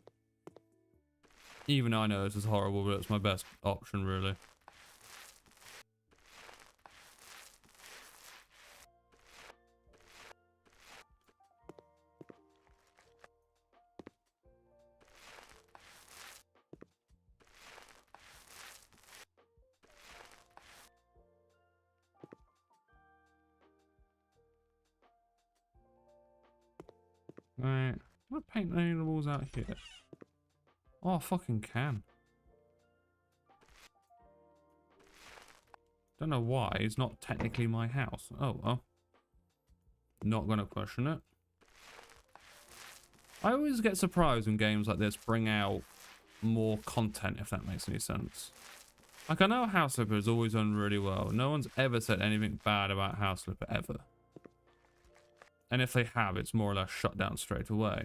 Even I know this is horrible, but it's my best option really. Right, can I paint any of the walls out here? Oh, I fucking can. Don't know why, it's not technically my house. Oh well. Not gonna question it. I always get surprised when games like this bring out more content, if that makes any sense. Like, I know House Flipper has always done really well. No one's ever said anything bad about House Flipper, ever. And if they have, it's more or less shut down straight away.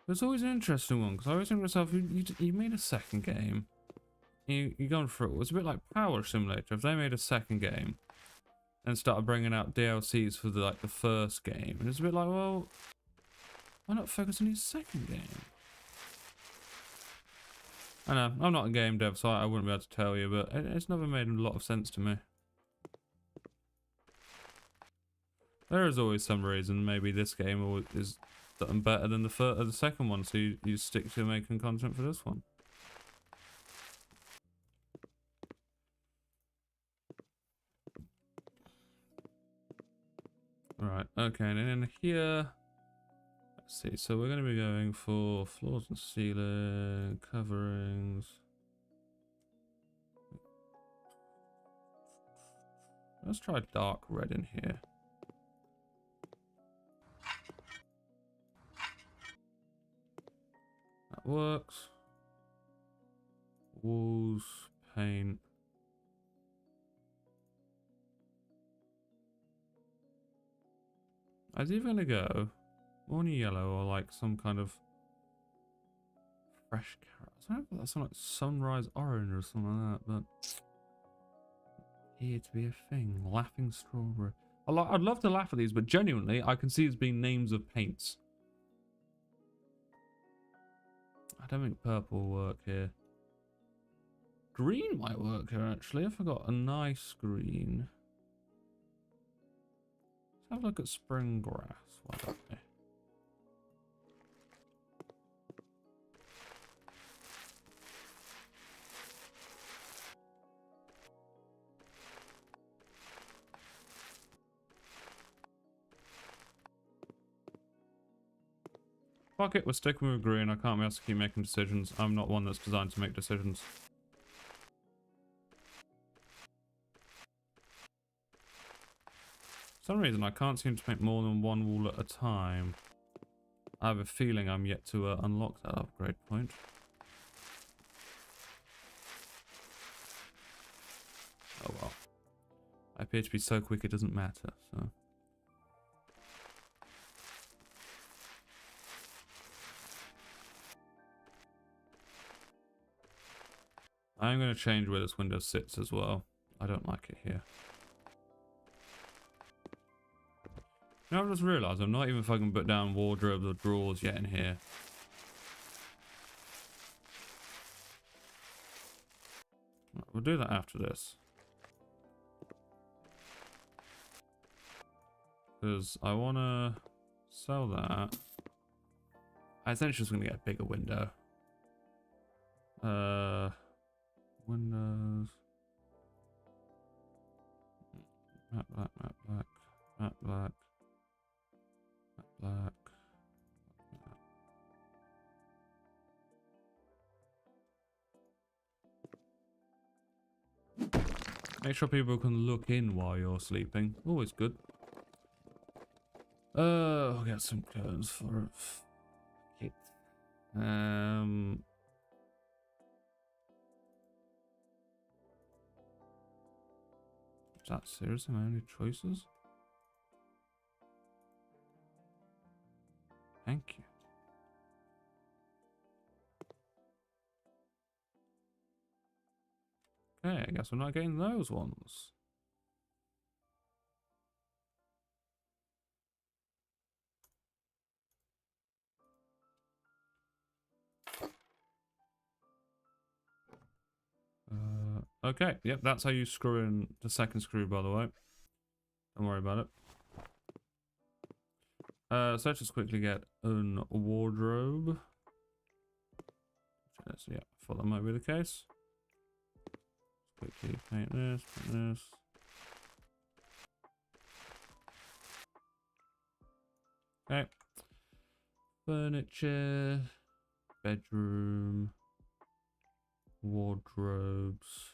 There's always an interesting one, because I always think to myself, you made a second game. You're going through it. It's a bit like Power Simulator. If they made a second game and started bringing out DLCs for the first game, and it's a bit like, well, why not focus on your second game? I know, I'm not a game dev, so I wouldn't be able to tell you, but it's never made a lot of sense to me. There is always some reason maybe this game is done better than the second one, so you stick to making content for this one. Alright, okay, and then in here, let's see, so we're going to be going for floors and ceiling, coverings. Let's try dark red in here. That works. Walls, paint. I was either going to go morning yellow or like some kind of fresh carrot. I don't know if that's like sunrise orange or something like that, but here to be a thing. Laughing strawberry. I'd love to laugh at these, but genuinely, I can see as being names of paints. I don't think purple will work here. Green might work here, actually. I forgot a nice green. Let's have a look at spring grass. Why don't we? Fuck it, we're sticking with green. I can't be asked to keep making decisions. I'm not one that's designed to make decisions. For some reason, I can't seem to make more than one wall at a time. I have a feeling I'm yet to unlock that upgrade point. Oh well. I appear to be so quick it doesn't matter, so... I'm going to change where this window sits as well. I don't like it here. Now I just realised I'm not even fucking put down wardrobes or drawers yet in here. We'll do that after this. Because I want to sell that. I essentially just going to get a bigger window. Windows. Matte black, matte black, matte black, matte black. Make sure people can look in while you're sleeping. Always good. I'll get some curtains for it. Is that seriously my only choices? Thank you. Okay, I guess we're not getting those ones. Okay, yep, that's how you screw in the second screw, by the way. Don't worry about it. So let's just quickly get a wardrobe. Yeah, I thought that might be the case. Quickly paint this, paint this. Okay. Furniture, bedroom, wardrobes.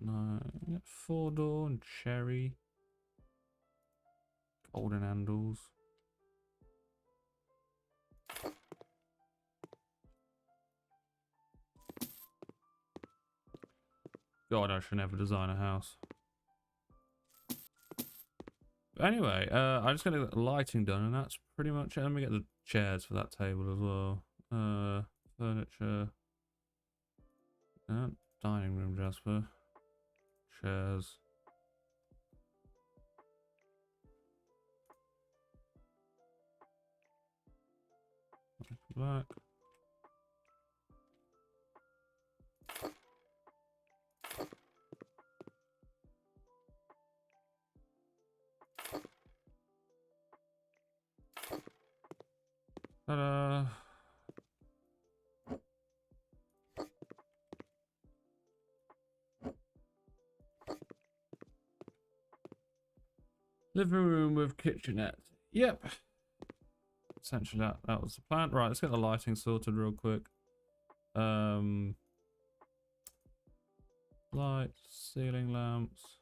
Yeah, 4-door and cherry. Golden handles. God, I should never design a house. But anyway, I just got the lighting done, and that's pretty much it. Let me get the chairs for that table as well. Furniture. Dining room, Jasper. Chairs. Black. Ta-da! Living room with kitchenette. Yep. Essentially that was the plan. Right, let's get the lighting sorted real quick. Lights, ceiling lamps.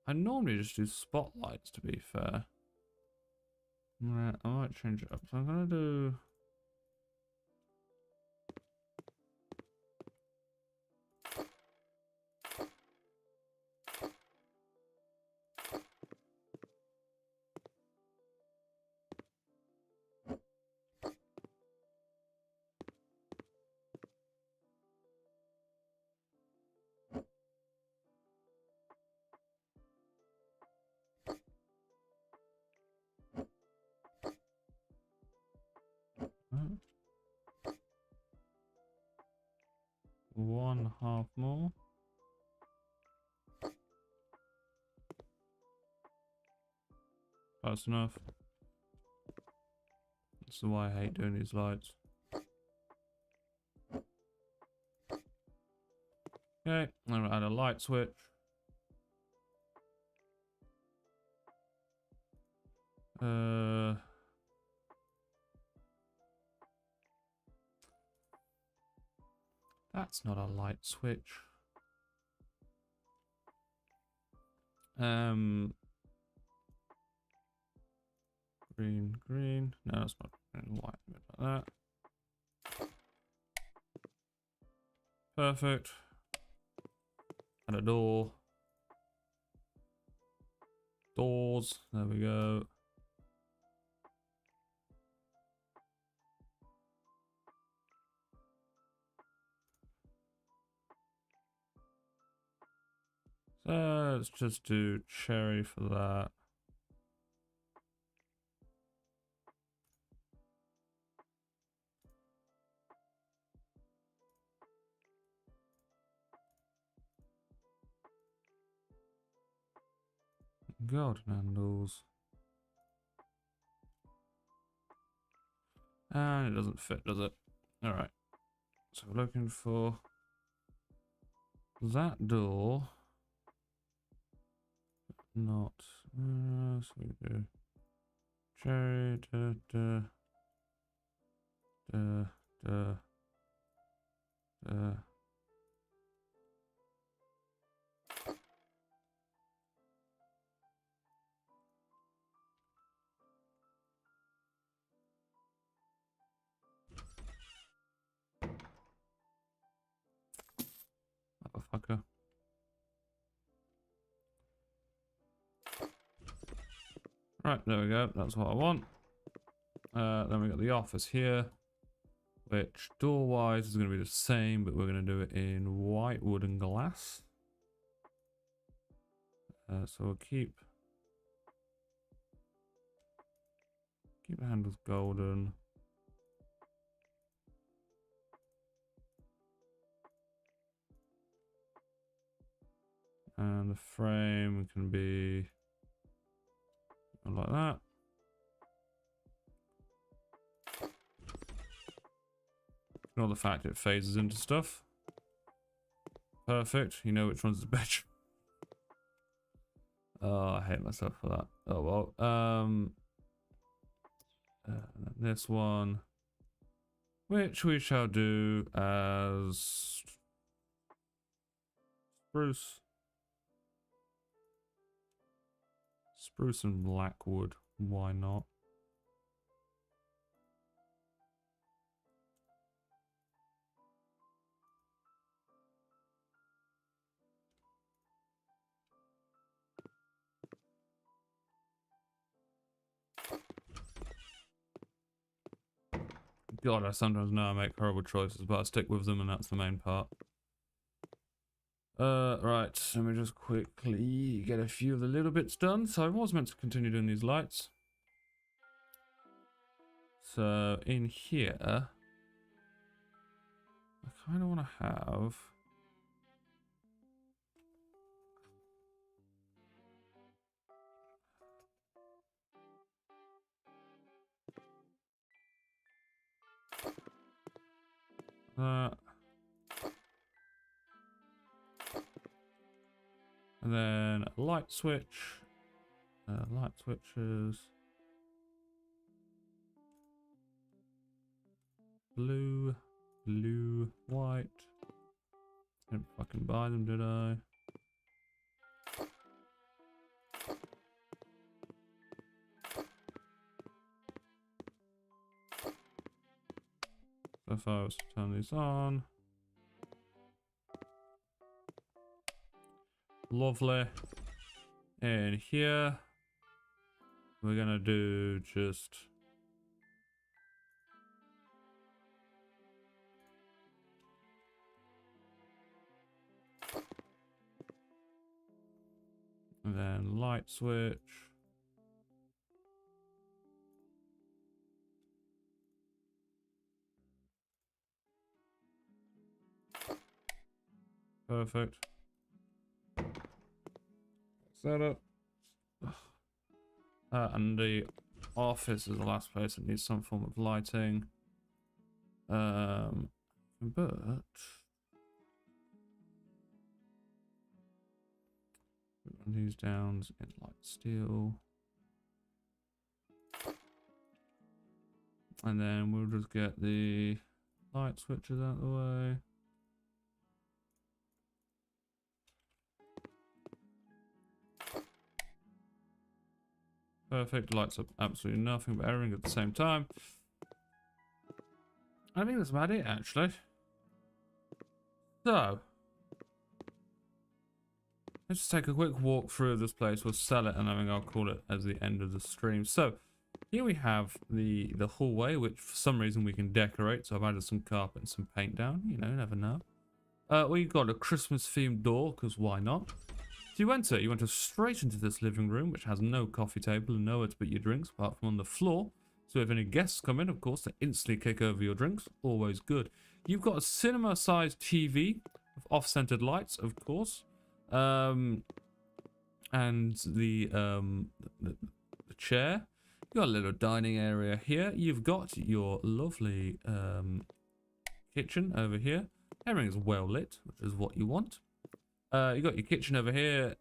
I normally just do spotlights, to be fair. Right, I might change it up. So I'm gonna do. One half more. That's enough. That's why I hate doing these lights. Okay, I'm gonna add a light switch. That's not a light switch. Green, green. No, that's not green, white. Like that. Perfect. And a door. Doors. There we go. So let's just do cherry for that. Golden handles. And it doesn't fit, does it? Alright. So we're looking for that door. Not. So we do cherry, da. Motherfucker. Right, there we go. That's what I want. Then we got the office here, which door-wise is going to be the same, but we're going to do it in white wood and glass. So we'll keep the handles golden. And the frame can be like that. Ignore the fact it phases into stuff. Perfect. You know which one's the bedroom. Oh, I hate myself for that. Oh well. This one, which we shall do as spruce and blackwood. Why not? God, I sometimes know I make horrible choices, but I stick with them, and that's the main part. Right, let me just quickly get a few of the little bits done. So I was meant to continue doing these lights. So in here, I kind of want to have that. And then a light switch. Light switches. Blue, white. Didn't fucking buy them, did I? So if I was to turn these on. Lovely. And here we're gonna do just and then light switch. Perfect. Set up. And the office is the last place that needs some form of lighting. But run these down in light steel. And then we'll just get the light switches out of the way. Perfect. Lights up absolutely nothing but everything at the same time. I think that's about it, actually. So, let's just take a quick walk through this place. We'll sell it, and I think I'll call it as the end of the stream. So, here we have the hallway, which for some reason we can decorate. So I've added some carpet and some paint down. You know, never know. We've got a Christmas-themed door, because why not? So you enter straight into this living room, which has no coffee table and nowhere to put your drinks apart from on the floor. So if any guests come in, of course, they instantly kick over your drinks. Always good. You've got a cinema-sized TV with off-centered lights, of course. and the chair. You got a little dining area here. You've got your lovely kitchen over here. Everything's well lit, which is what you want. You got your kitchen over here.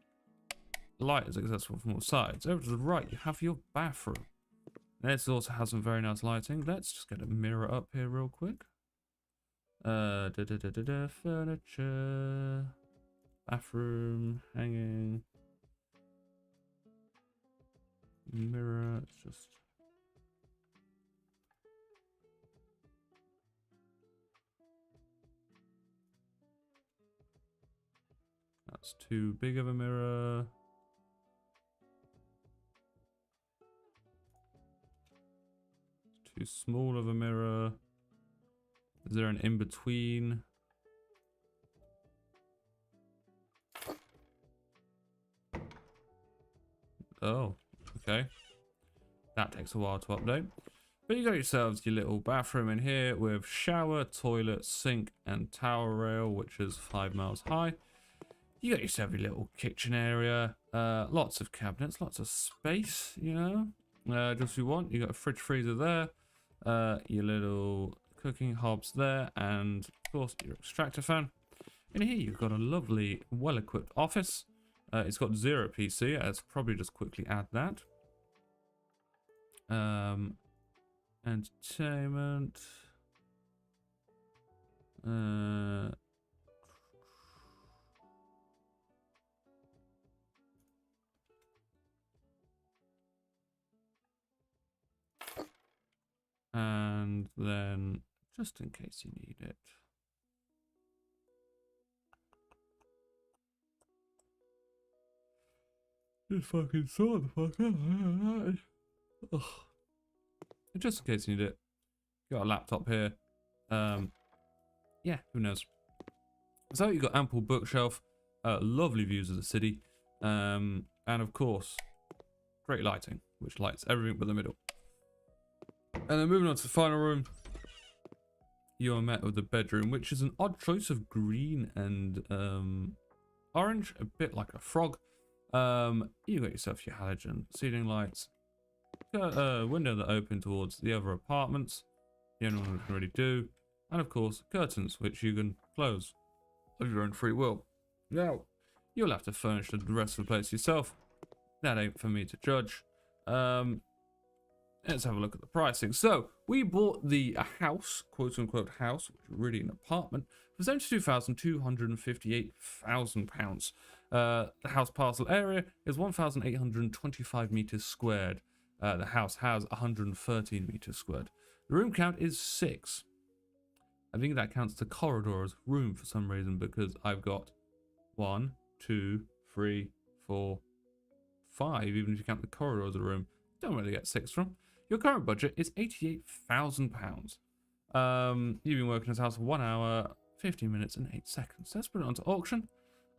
Light is accessible from all sides. Over to the right, you have your bathroom. This also has some very nice lighting. Let's just get a mirror up here real quick. Furniture, bathroom, hanging, mirror. It's just that's too big of a mirror. Too small of a mirror. Is there an in-between? Oh, okay. That takes a while to update. But you got yourselves your little bathroom in here with shower, toilet, sink, and towel rail, which is 5 miles high. You got yourself your little kitchen area. Lots of cabinets, lots of space, you know. Just you want. You got a fridge freezer there. Your little cooking hobs there, and of course your extractor fan. In here you've got a lovely, well-equipped office. It's got 0 PC. Let's probably just quickly add that. Entertainment. And then, just in case you need it. Just fucking saw the fuck out. Ugh. Just in case you need it. Got a laptop here. Yeah, who knows. So you got ample bookshelf, lovely views of the city, and of course, great lighting, which lights everything but the middle. And then moving on to the final room, you are met with the bedroom, which is an odd choice of green and orange, a bit like a frog. You got yourself your halogen ceiling lights, got a window that open towards the other apartments, the only one we can really do, and of course curtains, which you can close of your own free will. Now, you'll have to furnish the rest of the place yourself. That ain't for me to judge. Let's have a look at the pricing. So, we bought the house, quote-unquote house, which is really an apartment, for £72,258,000. The house parcel area is 1,825 meters squared. The house has 113 meters squared. The room count is 6. I think that counts the corridor as room for some reason, because I've got 1, 2, 3, 4, 5, even if you count the corridor as a room. Don't really get 6 from. Your current budget is £88,000. You've been working this house for 1 hour, 15 minutes, and 8 seconds. Let's put it onto auction.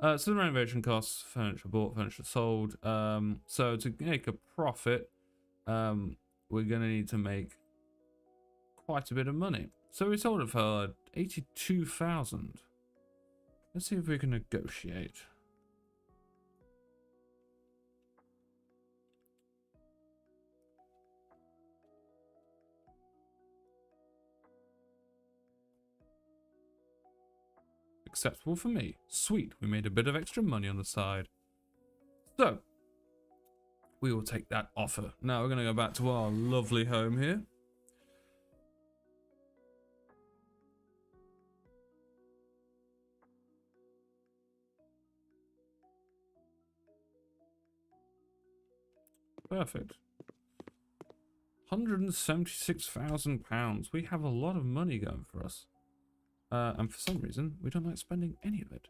So the renovation costs, furniture bought, furniture sold. So to make a profit, we're going to need to make quite a bit of money. So we sold it for 82,000. Let's see if we can negotiate. Acceptable for me. Sweet, we made a bit of extra money on the side. So, we will take that offer. Now we're going to go back to our lovely home here. Perfect. £176,000. We have a lot of money going for us. And for some reason, we don't like spending any of it.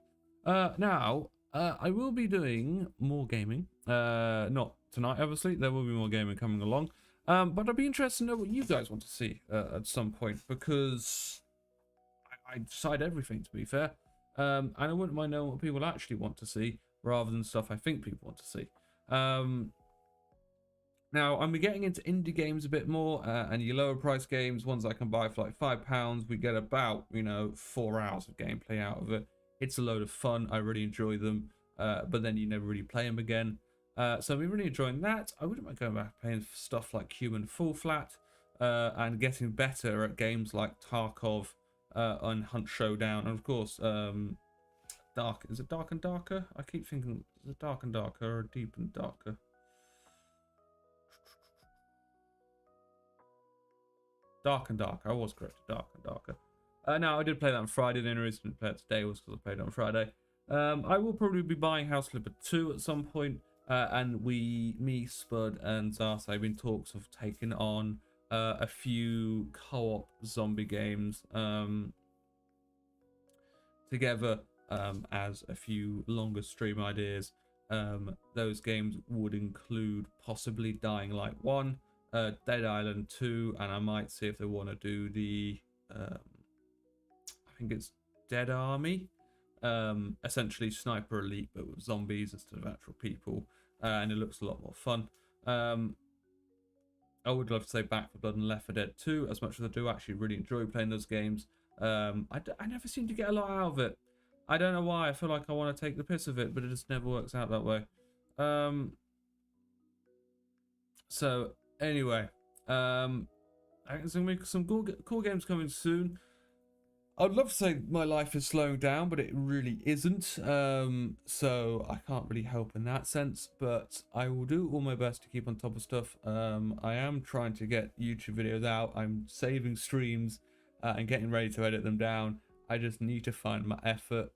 Now, I will be doing more gaming. Not tonight, obviously. There will be more gaming coming along. But I'd be interested to know what you guys want to see at some point. Because I decide everything, to be fair. And I wouldn't mind knowing what people actually want to see, rather than stuff I think people want to see. Now, I'm getting into indie games a bit more, and your lower price games, ones I can buy for like £5, we get about, 4 hours of gameplay out of it. It's a load of fun, I really enjoy them, but then you never really play them again. So I've been really enjoying that. I wouldn't mind going back and playing stuff like Human Full Flat, and getting better at games like Tarkov, and Hunt Showdown, and of course, is it Dark and Darker? I keep thinking, is it Dark and Darker or Deep and Darker? Dark and Darker. I was correct. Dark and Darker. Now I did play that on Friday. The only reason I didn't play it today was because I played it on Friday. I will probably be buying House Flipper 2 at some point, and me, Spud, and Zars have been talks of taking on a few co-op zombie games together, as a few longer stream ideas. Those games would include possibly Dying Light 1, Dead Island 2, and I might see if they want to do the I think it's Dead Army, essentially Sniper Elite but with zombies instead of actual people, and it looks a lot more fun. I would love to say Back 4 Blood and Left 4 Dead 2, as much as I do actually really enjoy playing those games. I never seem to get a lot out of it. I don't know why. I feel like I want to take the piss of it, but it just never works out that way. So anyway, I think there's gonna be some cool games coming soon. I'd love to say my life is slowing down, but it really isn't. So I can't really help in that sense, but I will do all my best to keep on top of stuff. I am trying to get YouTube videos out. I'm saving streams and getting ready to edit them down. I just need to find my effort.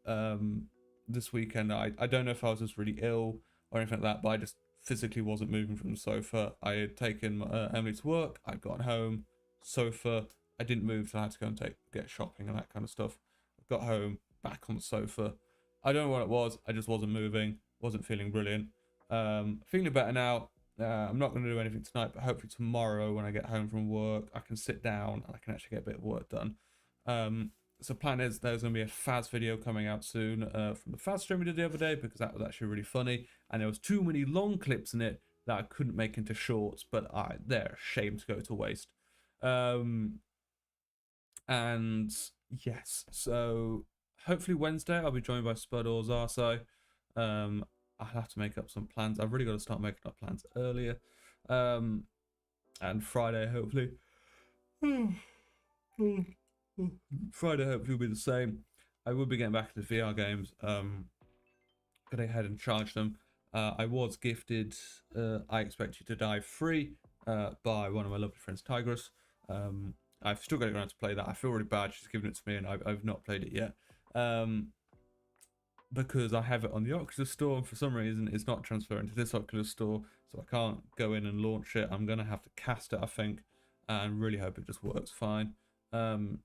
This weekend, I don't know if I was just really ill or anything like that, but I just physically wasn't moving from the sofa. I had taken Emily to work. I'd gotten home, sofa. I didn't move, so I had to go and get shopping and that kind of stuff. Got home, back on the sofa. I don't know what it was. I just wasn't moving. Wasn't feeling brilliant. Feeling better now. I'm not going to do anything tonight, but hopefully tomorrow when I get home from work, I can sit down and I can actually get a bit of work done. So plan is there's going to be a Faz video coming out soon from the Faz stream we did the other day, because that was actually really funny. And there was too many long clips in it that I couldn't make into shorts, but they're a shame to go to waste. And yes, so hopefully Wednesday I'll be joined by Spud or Zarso. I'll have to make up some plans. I've really got to start making up plans earlier. And Friday hopefully. Friday hopefully will be the same. I will be getting back into VR games. Gonna go ahead and charge them. I was gifted I Expect You to Die free by one of my lovely friends, Tigress. I've still got to get around to play that. I feel really bad she's given it to me and I've not played it yet. Because I have it on the Oculus store, and for some reason it's not transferring to this Oculus store, so I can't go in and launch it. I'm going to have to cast it, I think, and really hope it just works fine. I'm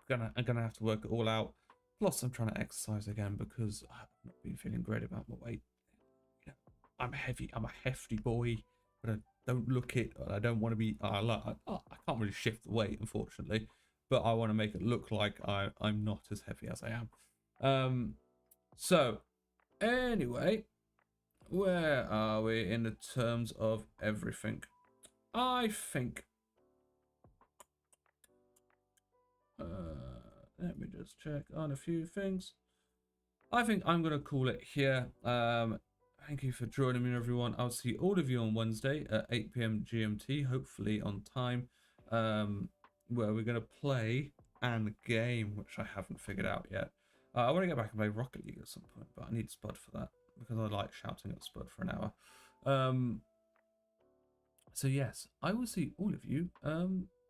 gonna have to work it all out. Plus, I'm trying to exercise again because I've not been feeling great about my weight. You know, I'm heavy. I'm a hefty boy, but I don't look it. I don't want to be. I can't really shift the weight, unfortunately, but I want to make it look like I'm not as heavy as I am. So anyway, where are we in the terms of everything? I think. Let me just check on a few things. I think I'm going to call it here. Thank you for joining me, everyone. I'll see all of you on Wednesday at 8 PM GMT, hopefully on time, where we're going to play an game, which I haven't figured out yet. I want to get back and play Rocket League at some point, but I need Spud for that, because I like shouting at Spud for an hour. So yes, I will see all of you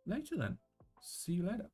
later then. See you later.